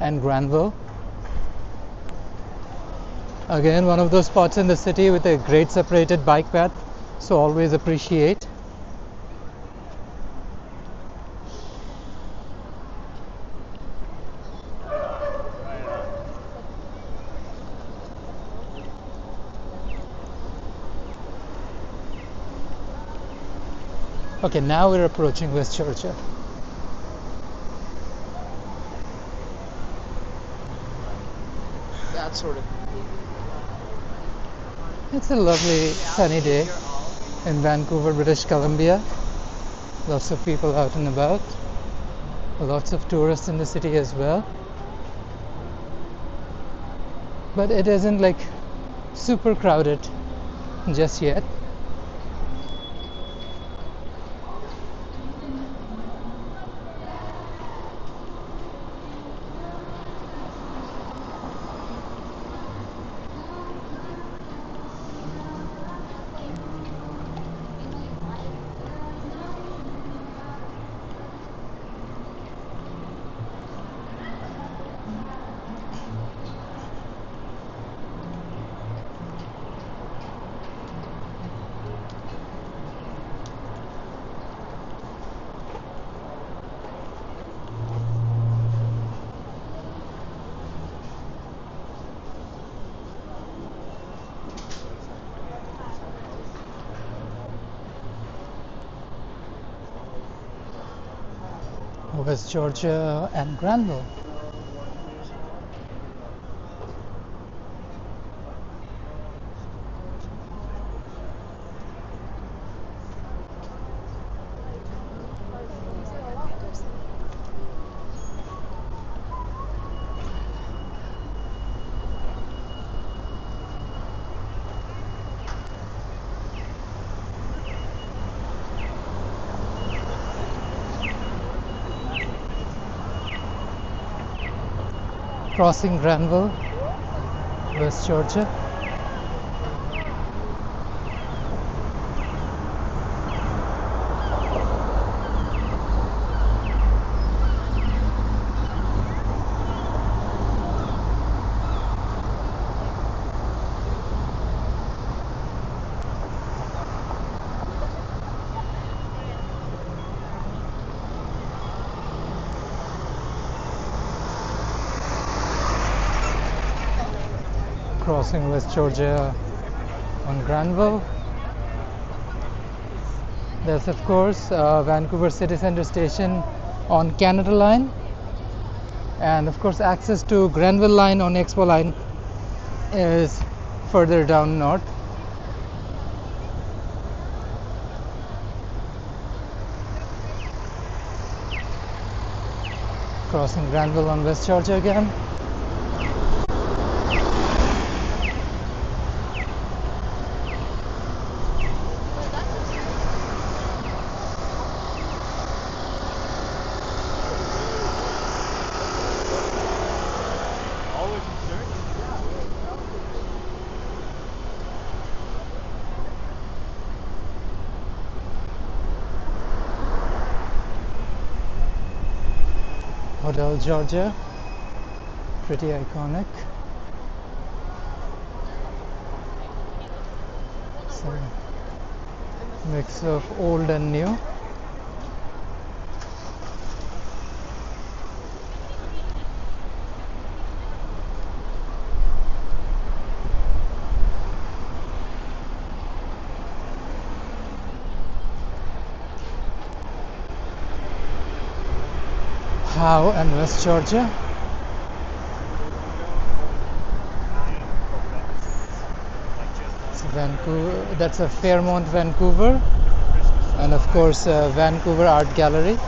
and Granville. Again, one of those spots in the city with a great separated bike path, so always appreciate. Okay, now we're approaching West Georgia. That sort of. It's a lovely sunny day in Vancouver, British Columbia. Lots of people out and about. Lots of tourists in the city as well. But it isn't like super crowded just yet. West Georgia and Granville. Crossing Granville, West Georgia. Crossing West Georgia on Granville. There's of course Vancouver City Centre Station on Canada Line, and of course access to Granville Line on Expo Line is further down north. Crossing Granville on West Georgia again. Hotel Georgia, pretty iconic. So, mix of old and new. Howe and West Georgia. It's Vancouver, that's a Fairmont, Vancouver, and of course Vancouver Art Gallery.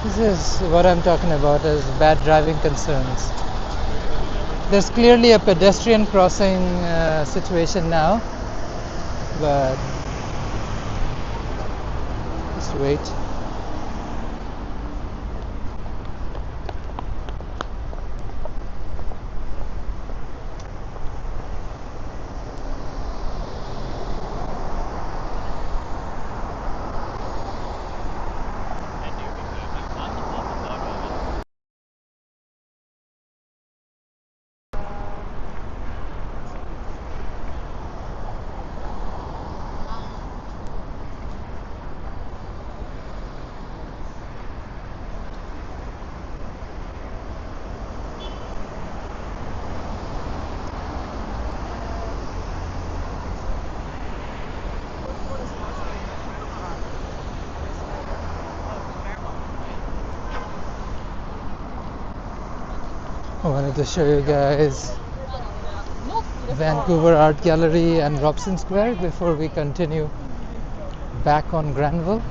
This is what I'm talking about as bad driving concerns. There's clearly a pedestrian crossing situation now, but just wait. I wanted to show you guys Vancouver Art Gallery and Robson Square before we continue back on Granville.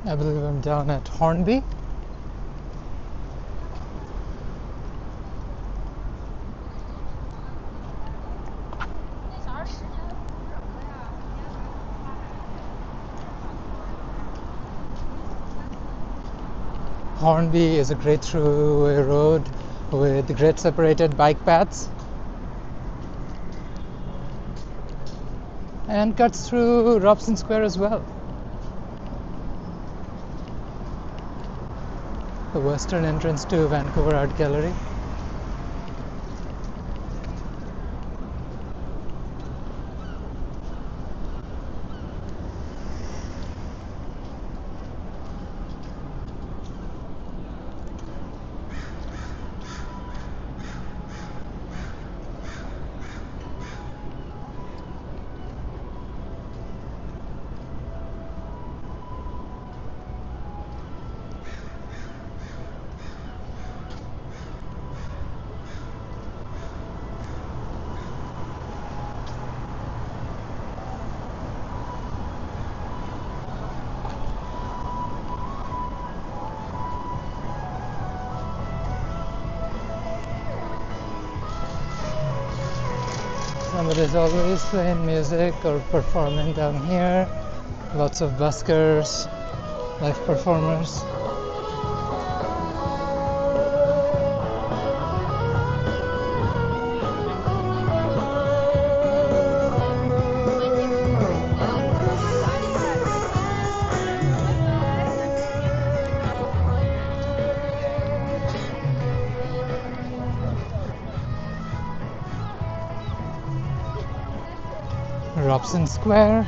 I believe I'm down at Hornby. Hornby is a great throughway road with great separated bike paths and cuts through Robson Square as well. The western entrance to Vancouver Art Gallery. Somebody's always playing music or performing down here. Lots of buskers, live performers. Robson Square.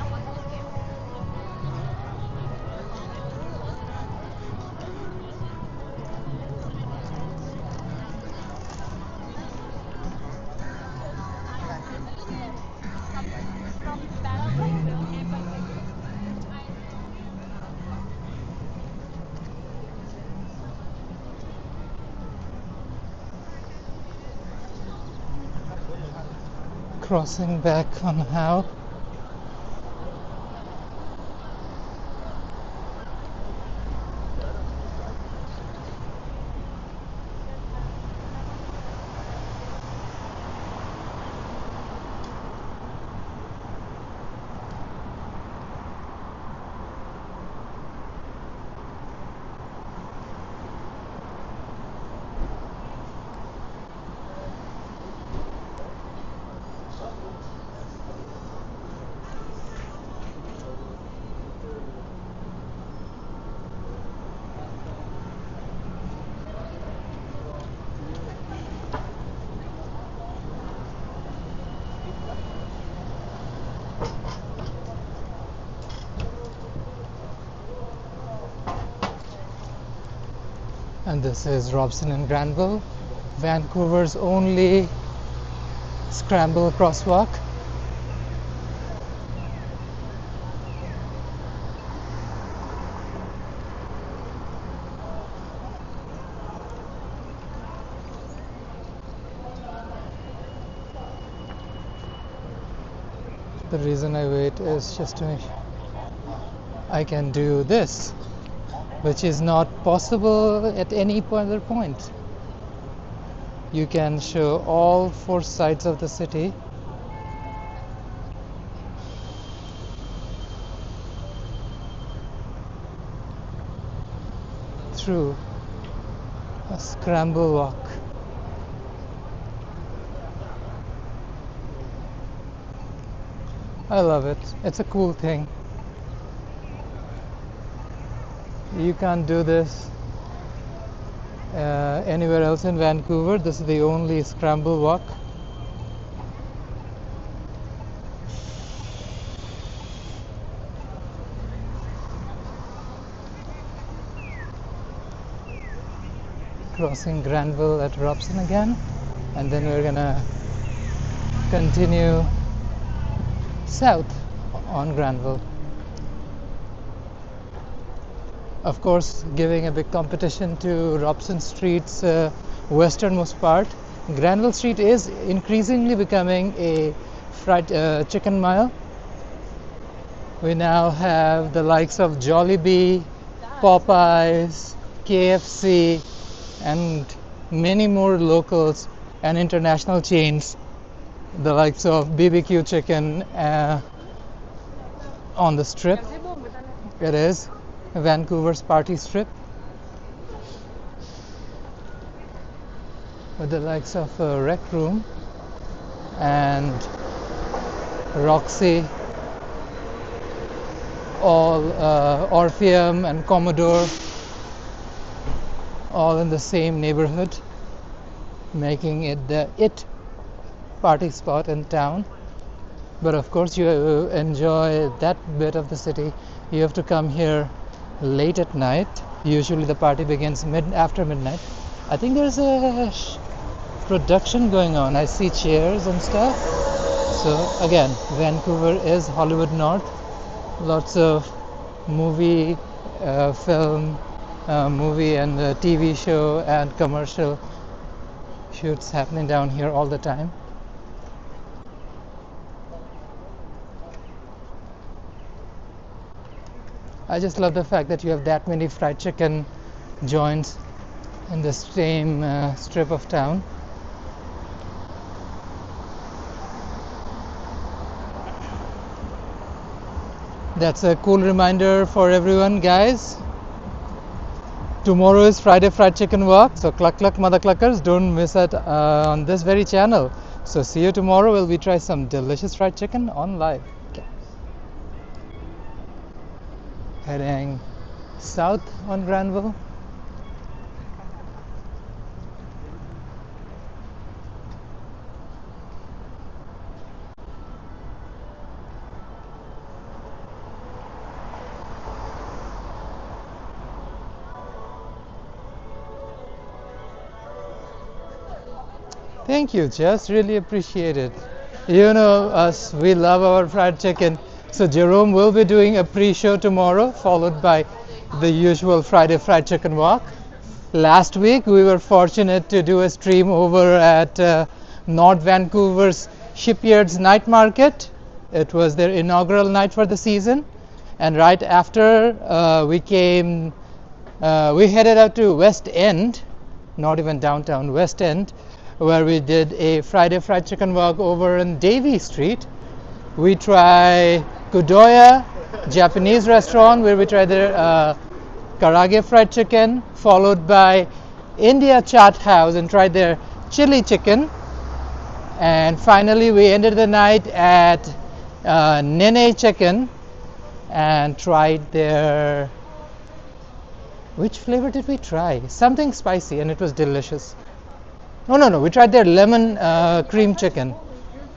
Crossing back on Howe. And this is Robson and Granville, Vancouver's only scramble crosswalk. The reason I wait is just to make I can do this, which is not possible at any other point. You can show all four sides of the city through a scramble walk. I love it. It's a cool thing. You can't do this anywhere else in Vancouver. This is the only scramble walk. Crossing Granville at Robson again, and then we're gonna continue south on Granville. Of course, giving a big competition to Robson Street's westernmost part. Granville Street is increasingly becoming a fried chicken mile. We now have the likes of Jollibee, Popeyes, KFC, and many more locals and international chains, the likes of BBQ chicken on the strip. It is Vancouver's party strip. with the likes of Rec Room and Roxy, all Orpheum and Commodore, all in the same neighborhood, making it the party spot in town. But of course, you enjoy that bit of the city, you have to come here late at night. Usually the party begins after midnight. I think there's a production going on. I see chairs and stuff. So again, Vancouver is Hollywood North. Lots of movie, film, movie and TV show and commercial shoots happening down here all the time. I just love the fact that you have that many fried chicken joints in the same strip of town. That's a cool reminder for everyone, guys. Tomorrow is Friday Fried Chicken Walk, so cluck cluck mother cluckers, don't miss it on this very channel. So see you tomorrow. We'll be try some delicious fried chicken on live. Okay. Heading south on Granville. Thank you, Jess. Really appreciate it. You know us, we love our fried chicken. So Jerome will be doing a pre-show tomorrow, followed by the usual Friday Fried Chicken Walk. Last week, we were fortunate to do a stream over at North Vancouver's Shipyard's Night Market. It was their inaugural night for the season. And right after we headed out to West End, not even downtown, West End, where we did a Friday Fried Chicken Walk over in Davy Street. We try Kudoya, Japanese restaurant, where we try their Karage fried chicken, followed by India Chaat House and tried their chili chicken. And finally, we ended the night at Nene Chicken and tried their... Which flavor did we try? Something spicy, and it was delicious. No. We tried their lemon cream chicken.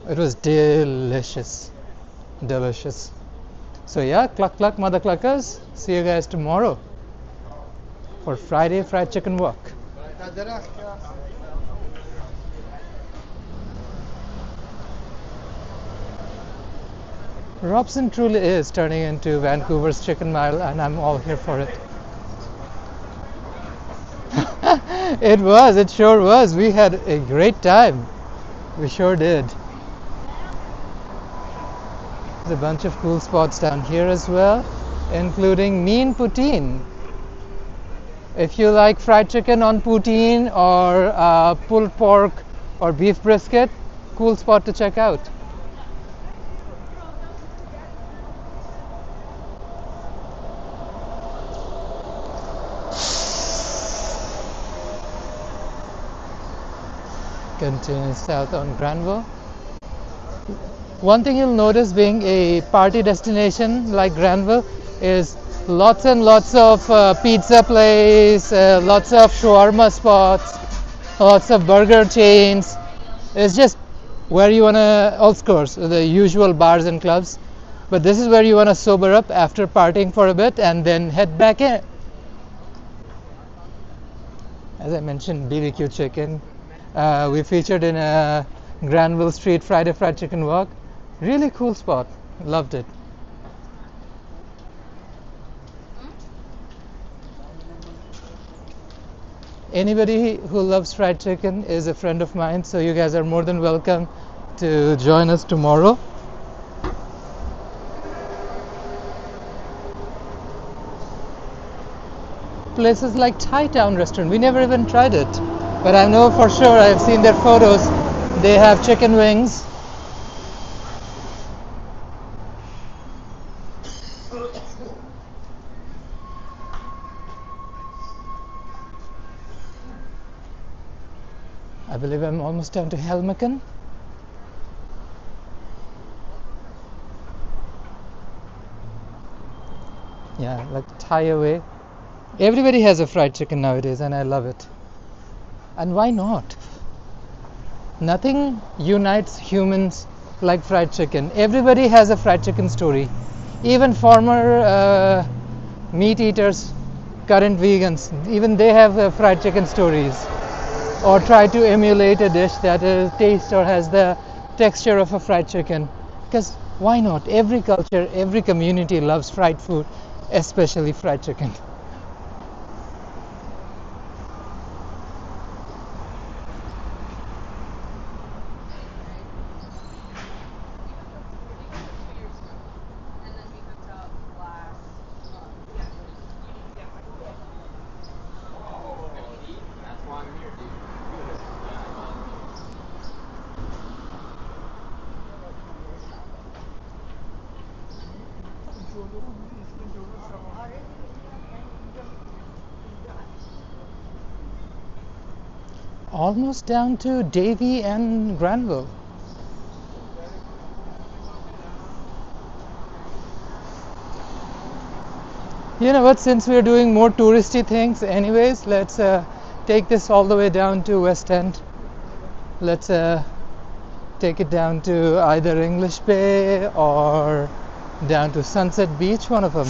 It was delicious. Delicious. So yeah, cluck cluck mother cluckers. See you guys tomorrow for Friday Fried Chicken Walk. Robson truly is turning into Vancouver's Chicken Mile, and I'm all here for it. It sure was. We had a great time. We sure did. There's a bunch of cool spots down here as well, including Mean Poutine. If you like fried chicken on poutine or pulled pork or beef brisket, cool spot to check out. Continue south on Granville. One thing you'll notice being a party destination like Granville is lots and lots of pizza place, lots of shawarma spots, lots of burger chains. It's just where you want to, of course, the usual bars and clubs, but this is where you want to sober up after partying for a bit and then head back in. As I mentioned, BBQ chicken. We featured in a Granville Street Friday Fried Chicken Walk. Really cool spot. Loved it. Anybody who loves fried chicken is a friend of mine, so you guys are more than welcome to join us tomorrow. Places like Thai Town restaurant, we never even tried it, but I know for sure, I've seen their photos, they have chicken wings. I believe I'm almost down to Helmeken. Yeah, like Thai away. Everybody has a fried chicken nowadays, and I love it. And why not? Nothing unites humans like fried chicken. Everybody has a fried chicken story. Even former meat eaters, current vegans, even they have fried chicken stories, or try to emulate a dish that tastes or has the texture of a fried chicken. Because why not? Every culture, every community loves fried food, especially fried chicken. Almost down to Davy and Granville. You know what, since we're doing more touristy things anyways, let's take this all the way down to West End. Let's take it down to either English Bay or down to Sunset Beach, one of them.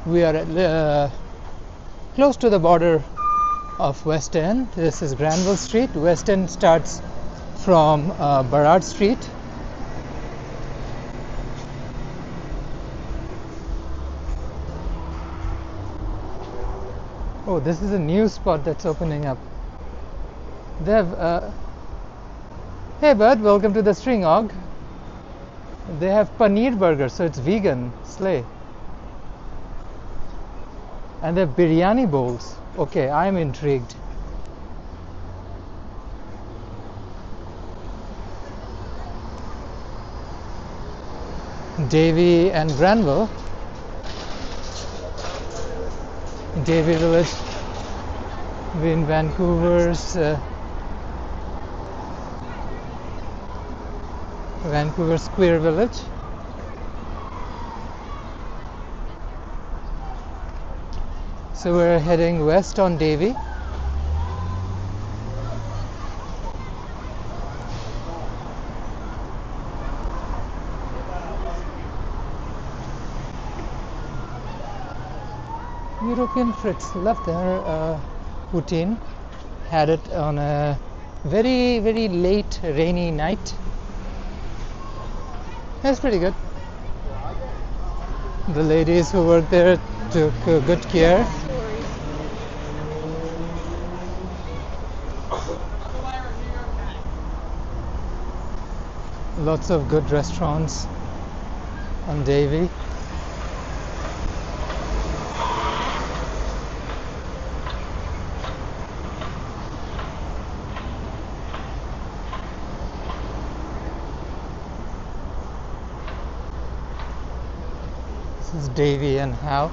We are at, close to the border of West End. This is Granville Street. West End starts from Burrard Street. Oh, this is a new spot that's opening up. They have hey bud, welcome to the String Og. They have paneer burger, so it's vegan. Slay. And they have biryani bowls. Okay, I'm intrigued. Davy and Granville. Davy Village in Vancouver's Vancouver Square Village. So we're heading west on Davy. European Fritz, love their poutine. Had it on a very, very late rainy night. That's pretty good. The ladies who work there took good care. Lots of good restaurants on Davy. This is Davy and Howe.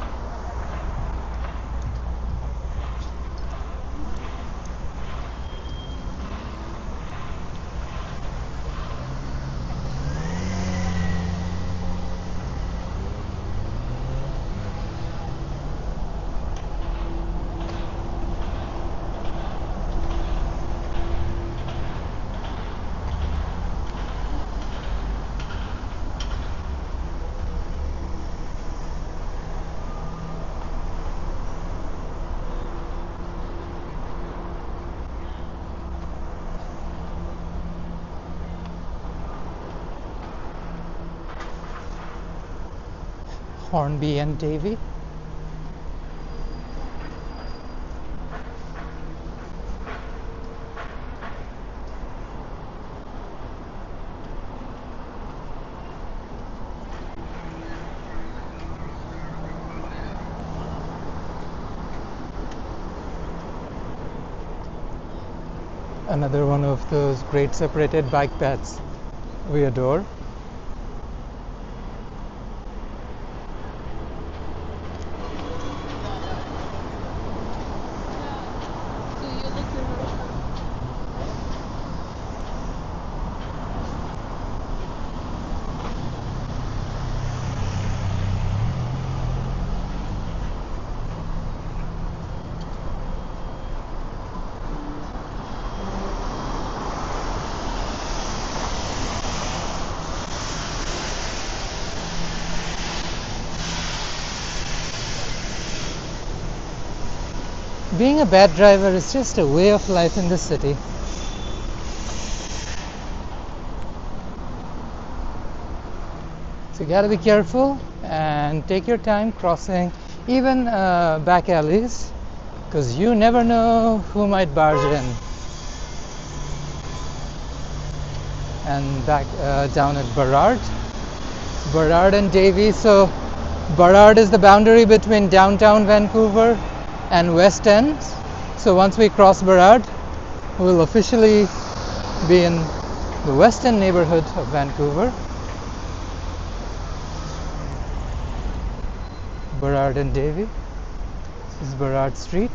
Hornby and Davy. Another one of those great separated bike paths we adore. So you look being a bad driver is just a way of life in this city. So you gotta be careful and take your time crossing even back alleys, because you never know who might barge in. And back down at Burrard and Davy. So Burrard is the boundary between downtown Vancouver and West End. So once we cross Burrard, we'll officially be in the West End neighborhood of Vancouver. Burrard and Davy. This is Burrard Street.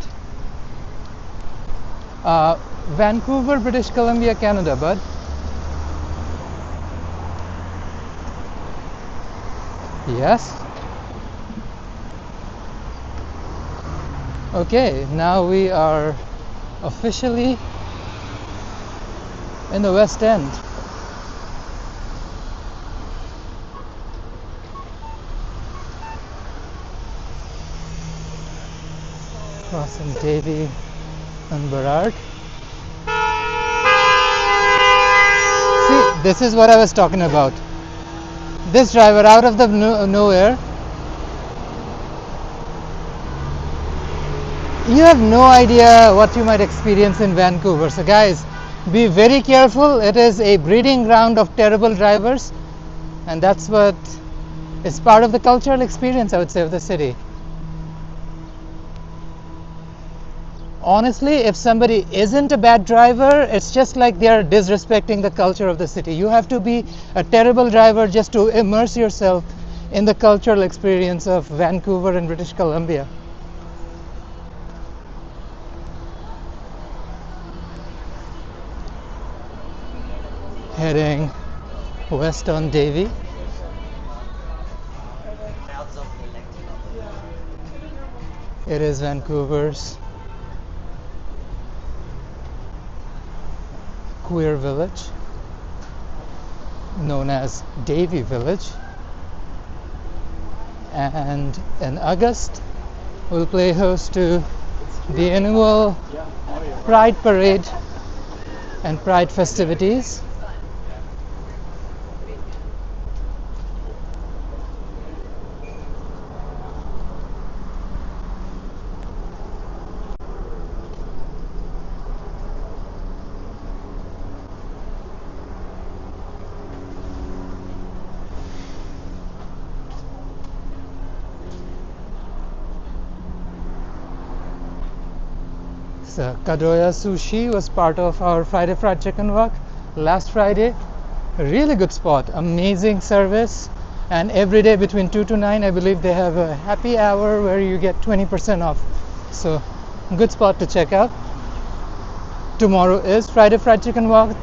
Vancouver, British Columbia, Canada, bud. Yes. Okay, now we are officially in the West End. Crossing Davy and Burrard. See, this is what I was talking about. This driver out of the nowhere. You have no idea what you might experience in Vancouver. So guys, be very careful. It is a breeding ground of terrible drivers, and that's what is part of the cultural experience, I would say, of the city. Honestly, if somebody isn't a bad driver, it's just like they're disrespecting the culture of the city. You have to be a terrible driver just to immerse yourself in the cultural experience of Vancouver and British Columbia. Heading west on Davy. It is Vancouver's queer village, known as Davy Village, and in August we'll play host to the annual Pride Parade and Pride festivities. Kadoya Sushi was part of our Friday Fried Chicken Walk last Friday. A really good spot, amazing service, and every day between 2 to 9 I believe they have a happy hour where you get 20% off. So good spot to check out. Tomorrow is Friday Fried Chicken Walk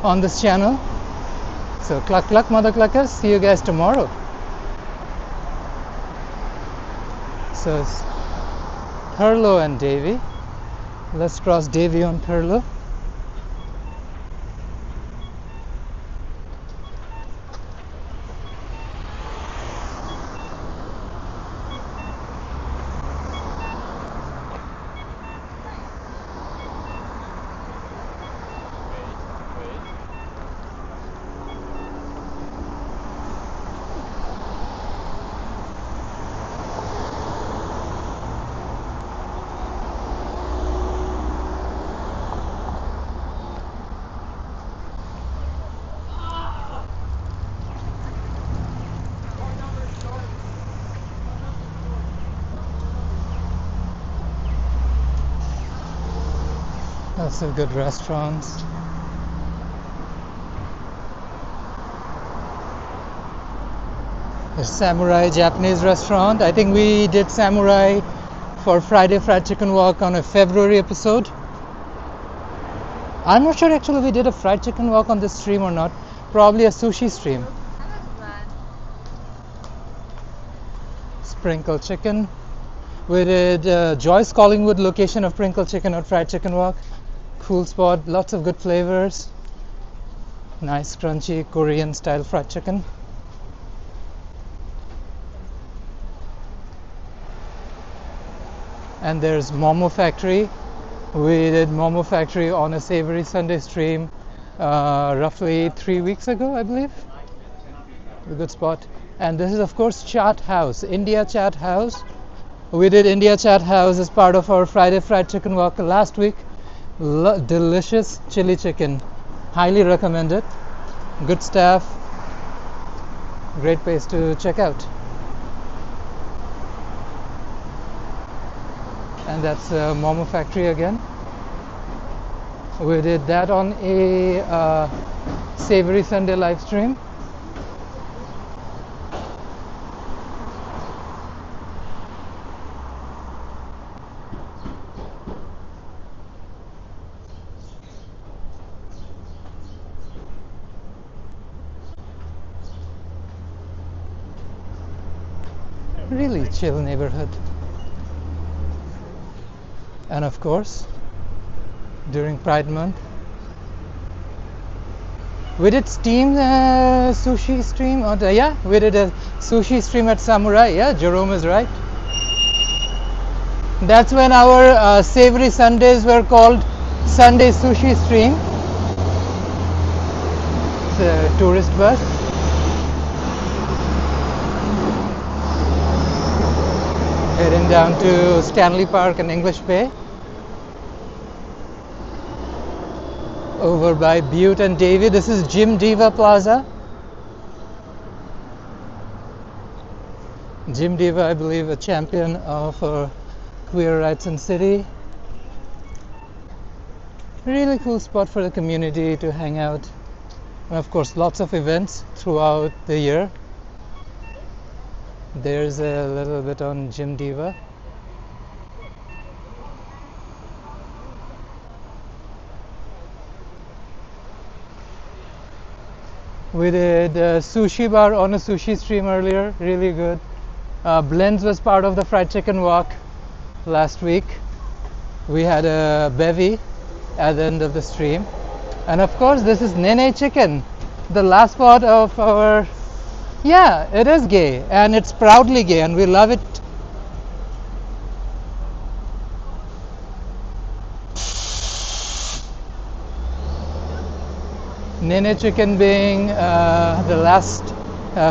on this channel. So cluck cluck mother cluckers, see you guys tomorrow. So it's Thurlow and Davy. Let's cross Davy on Thurlow. Lots of good restaurants. There's Samurai Japanese restaurant. I think we did Samurai for Friday Fried Chicken Walk on a February episode. I'm not sure actually we did a fried chicken walk on this stream or not. Probably a sushi stream. Sprinkle chicken. We did Joyce Collingwood location of Sprinkle chicken or fried chicken walk. Cool spot, lots of good flavors. Nice crunchy Korean style fried chicken. And there's Momo Factory. We did Momo Factory on a Savory Sunday stream roughly 3 weeks ago, I believe. A good spot. And this is of course Chat House, India Chat House. We did India Chat House as part of our Friday Fried Chicken Walk last week. Delicious chili chicken. Highly recommend it. Good staff. Great place to check out. And that's Momo Factory again. We did that on a Savory Sunday live stream. Really chill neighborhood. And of course, during Pride Month, we did steam sushi stream. Yeah, we did a sushi stream at Samurai. Yeah, Jerome is right. That's when our Savory Sundays were called Sunday Sushi Stream. It's a tourist bus. Heading down to Stanley Park and English Bay. Over by Butte and Davy. This is Jim Diva Plaza. Jim Diva, I believe, a champion of queer rights in city. Really cool spot for the community to hang out. And of course, lots of events throughout the year. There's a little bit on Jim Diva. We did a sushi bar on a sushi stream earlier, really good. Blends was part of the fried chicken walk last week. We had a bevy at the end of the stream. And of course, this is Nene Chicken, the last spot of our... Yeah, it is gay, and it's proudly gay, and we love it. Nene Chicken being the last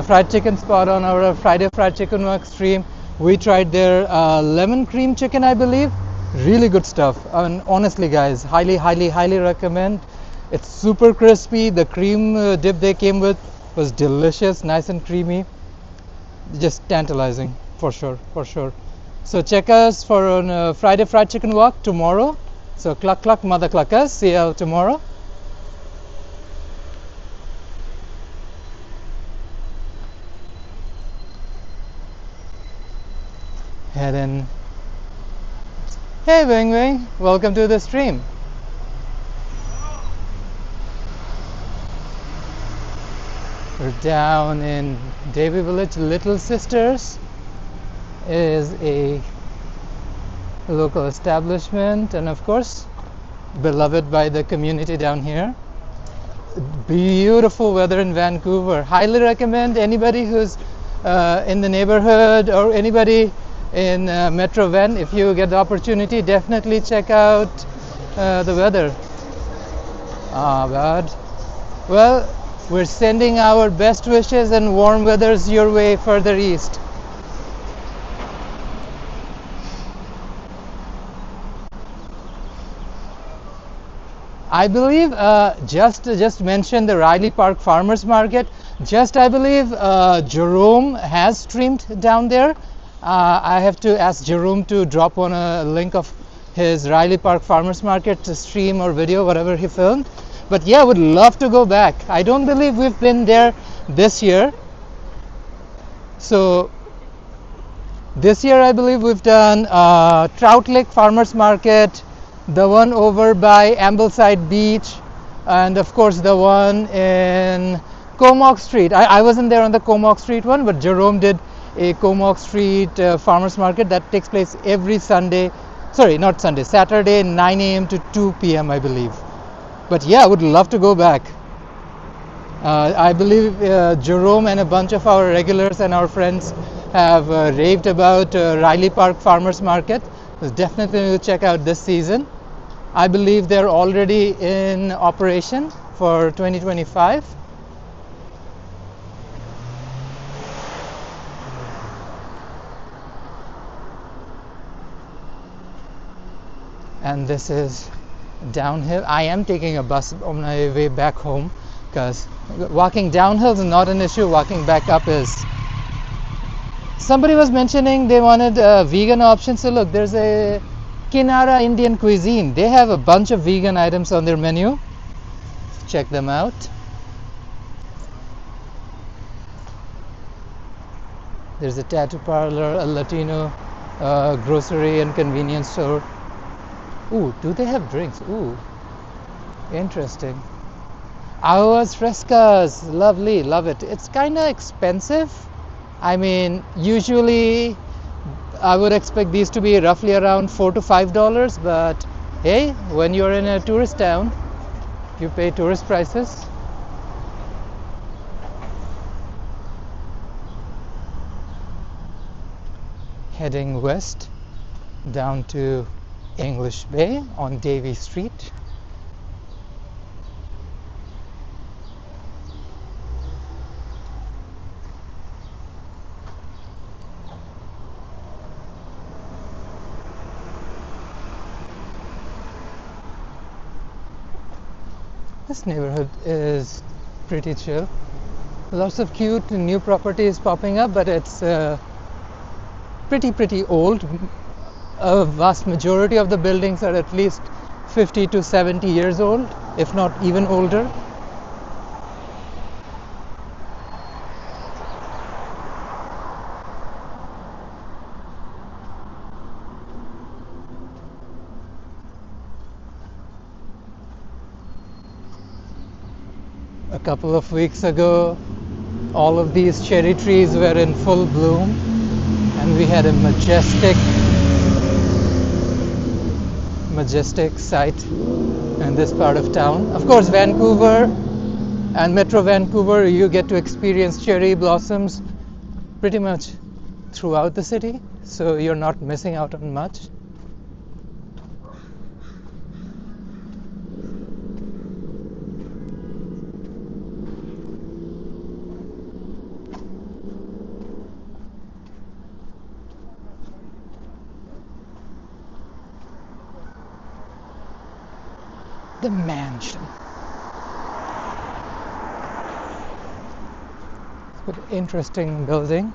fried chicken spot on our Friday Fried Chicken Walk stream. We tried their lemon cream chicken, I believe. Really good stuff. And honestly, guys, highly recommend. It's super crispy. The cream dip they came with was delicious, nice and creamy. Just tantalizing, for sure. So check us for on Friday Fried Chicken Walk tomorrow. So cluck cluck mother cluckers. See you tomorrow. Head in. Hey Wing Wing, welcome to the stream. We're down in Davy Village. Little Sisters is a local establishment and of course beloved by the community down here. Beautiful weather in Vancouver. Highly recommend anybody who's in the neighborhood or anybody in Metro Van, if you get the opportunity, definitely check out the weather. Bad. Well, we're sending our best wishes and warm weathers your way further east. I believe just mentioned the Riley Park Farmers Market. I believe Jerome has streamed down there. I have to ask Jerome to drop on a link of his Riley Park Farmers Market stream or video, whatever he filmed. But yeah, would love to go back. I don't believe we've been there this year. So this year I believe we've done Trout Lake Farmers Market, the one over by Ambleside Beach, and of course the one in Comox Street. I wasn't there on the Comox Street one, but Jerome did a Comox Street Farmers Market that takes place every Sunday. Sorry, not Sunday, Saturday, 9 a.m. to 2 p.m. I believe. But yeah, I would love to go back. I believe Jerome and a bunch of our regulars and our friends have raved about Riley Park Farmers Market. So definitely need to check out this season. I believe they're already in operation for 2025. And this is downhill. I am taking a bus on my way back home because walking downhill is not an issue. Walking back up is. Somebody was mentioning they wanted a vegan option. So look, there's a Kinara Indian Cuisine. They have a bunch of vegan items on their menu. Check them out. There's a tattoo parlor, a Latino grocery and convenience store. Ooh, do they have drinks? Ooh, interesting. Aguas frescas, lovely, love it. It's kind of expensive. I mean, usually I would expect these to be roughly around $4 to $5, but hey, when you're in a tourist town, you pay tourist prices. Heading west down to English Bay on Davy Street. This neighborhood is pretty chill. Lots of cute new properties popping up, but it's pretty old. A vast majority of the buildings are at least 50 to 70 years old, if not even older. A couple of weeks ago, all of these cherry trees were in full bloom, and we had a majestic sight in this part of town. Of course, Vancouver and Metro Vancouver, you get to experience cherry blossoms pretty much throughout the city, so you're not missing out on much. The mansion. It's an interesting building.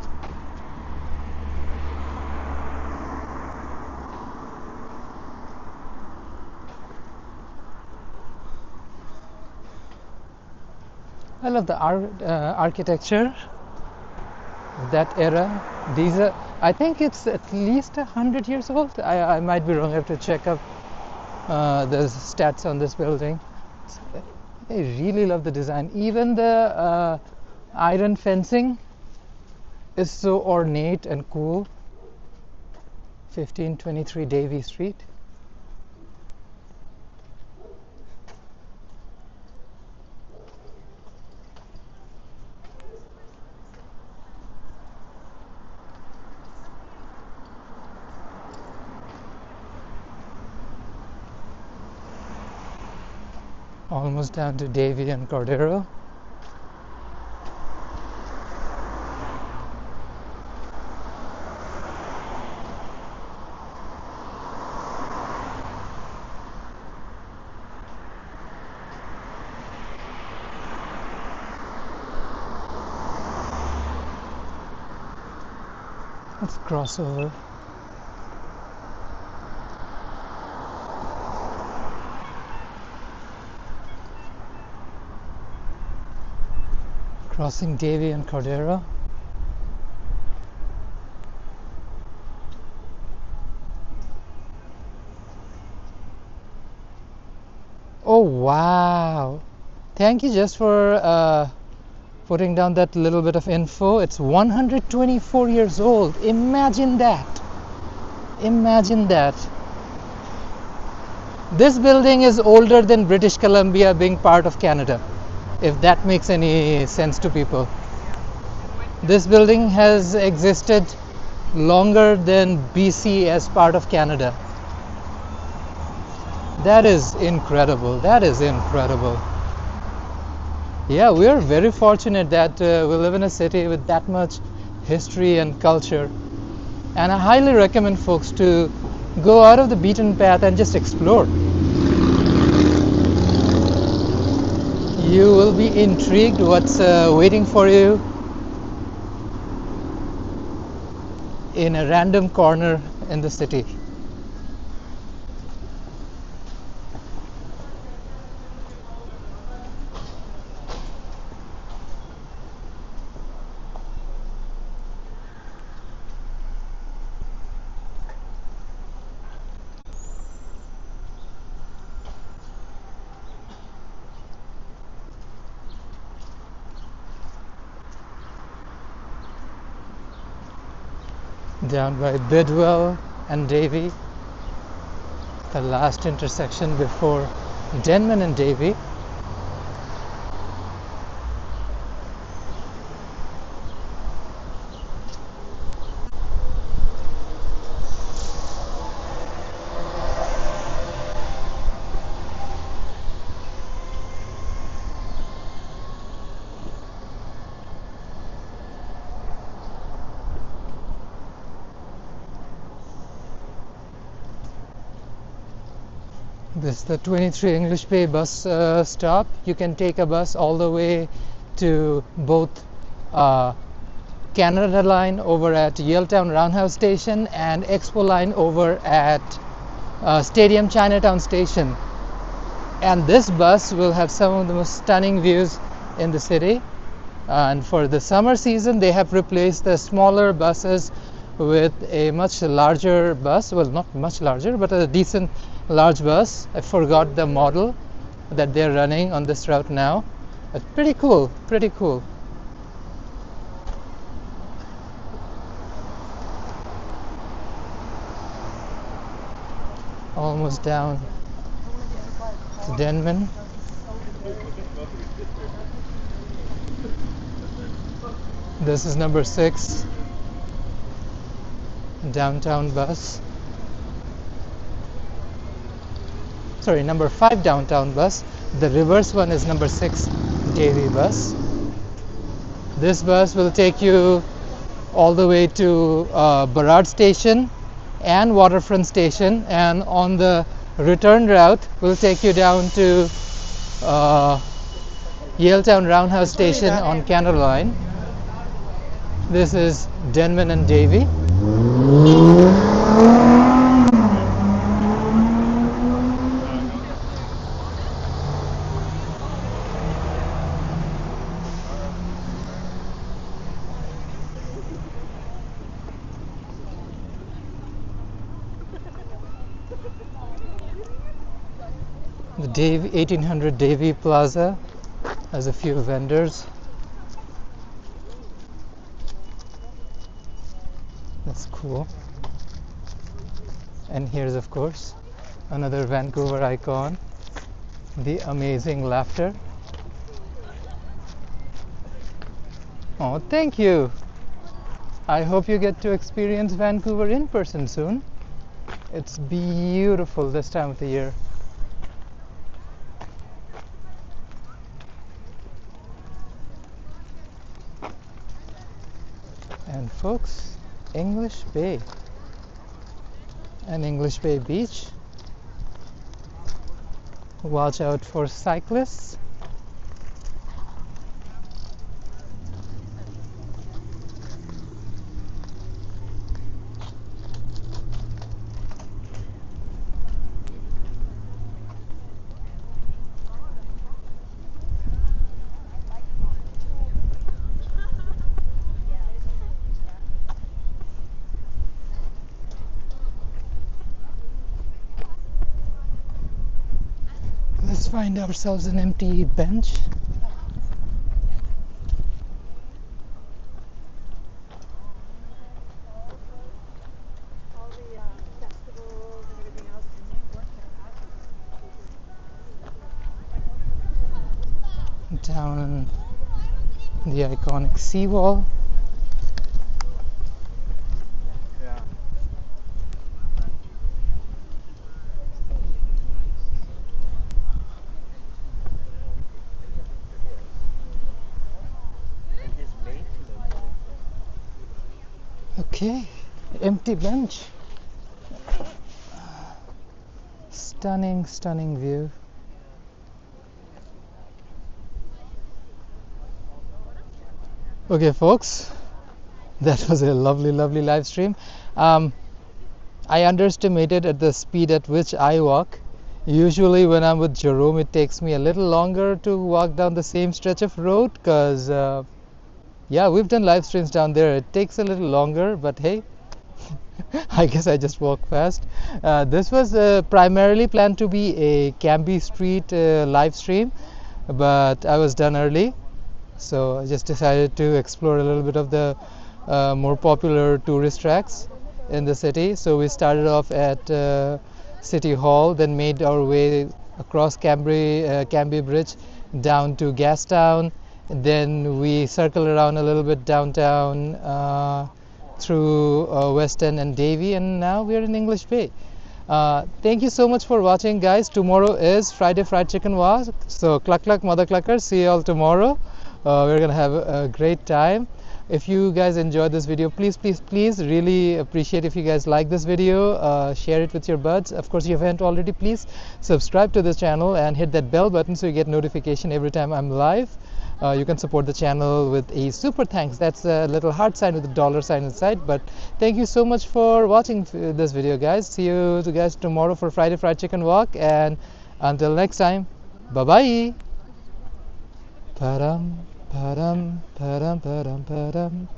I love the architecture of that era. These are, I think it's at least 100 years old. I might be wrong. I have to check up the stats on this building. I really love the design. Even the iron fencing is so ornate and cool. 1523 Davy Street. Almost down to Davy and Cordero. Let's cross over. Crossing Davy and Cordero. Oh wow! Thank you just for putting down that little bit of info. It's 124 years old. Imagine that. Imagine that. This building is older than British Columbia being part of Canada, if that makes any sense to people. This building has existed longer than BC as part of Canada. That is incredible. That is incredible. Yeah, we are very fortunate that we live in a city with that much history and culture. And I highly recommend folks to go out of the beaten path and just explore. You will be intrigued what's waiting for you in a random corner in the city. Down by Bidwell and Davy, the last intersection before Denman and Davy. This is the 23 English Bay bus stop. You can take a bus all the way to both Canada Line over at Yaletown Roundhouse Station and Expo Line over at Stadium Chinatown Station. And this bus will have some of the most stunning views in the city. And for the summer season, they have replaced the smaller buses with a much larger bus. Well, not much larger, but a decent large bus. I forgot the model that they're running on this route now. But pretty cool, pretty cool. Almost down to Denman. This is number 6 downtown bus. Sorry, number 5 downtown bus. The reverse one is number 6 Davy bus. This bus will take you all the way to Burrard Station and Waterfront Station, and on the return route will take you down to Yaletown Roundhouse Station on Canada Line. This is Denman and Davy. The 1800 Davy Plaza has a few vendors. That's cool. And here's, of course, another Vancouver icon, the amazing laughter. Oh, thank you. I hope you get to experience Vancouver in person soon. It's beautiful this time of the year. And folks, English Bay and English Bay Beach. Watch out for cyclists. Let's find ourselves an empty bench. All the festivals and everything else, and they work their asses. Down the iconic seawall. Okay, empty bench. Stunning, stunning view. Okay, folks, that was a lovely, lovely live stream. I underestimated at the speed at which I walk. Usually, when I'm with Jerome, it takes me a little longer to walk down the same stretch of road because, yeah, we've done live streams down there. It takes a little longer, but hey, I guess I just walk fast. This was primarily planned to be a Cambie Street live stream, but I was done early, so I just decided to explore a little bit of the more popular tourist tracks in the city. So we started off at City Hall, then made our way across Cambie Bridge down to Gastown. Then we circled around a little bit downtown through West End and Davy, and now we are in English Bay. Thank you so much for watching, guys. Tomorrow is Friday Fried Chicken Walk, so cluck cluck mother cluckers, see you all tomorrow. We're gonna have a great time. If you guys enjoyed this video, please really appreciate if you guys like this video, share it with your buds. Of course, if you haven't already, please subscribe to this channel and hit that bell button so you get notification every time I'm live. You can support the channel with a super thanks. That's a little heart sign with a dollar sign inside. But thank you so much for watching this video, guys. See you guys tomorrow for Friday Fried Chicken Walk, and until next time, bye bye. Padam, padam, padam, padam, padam.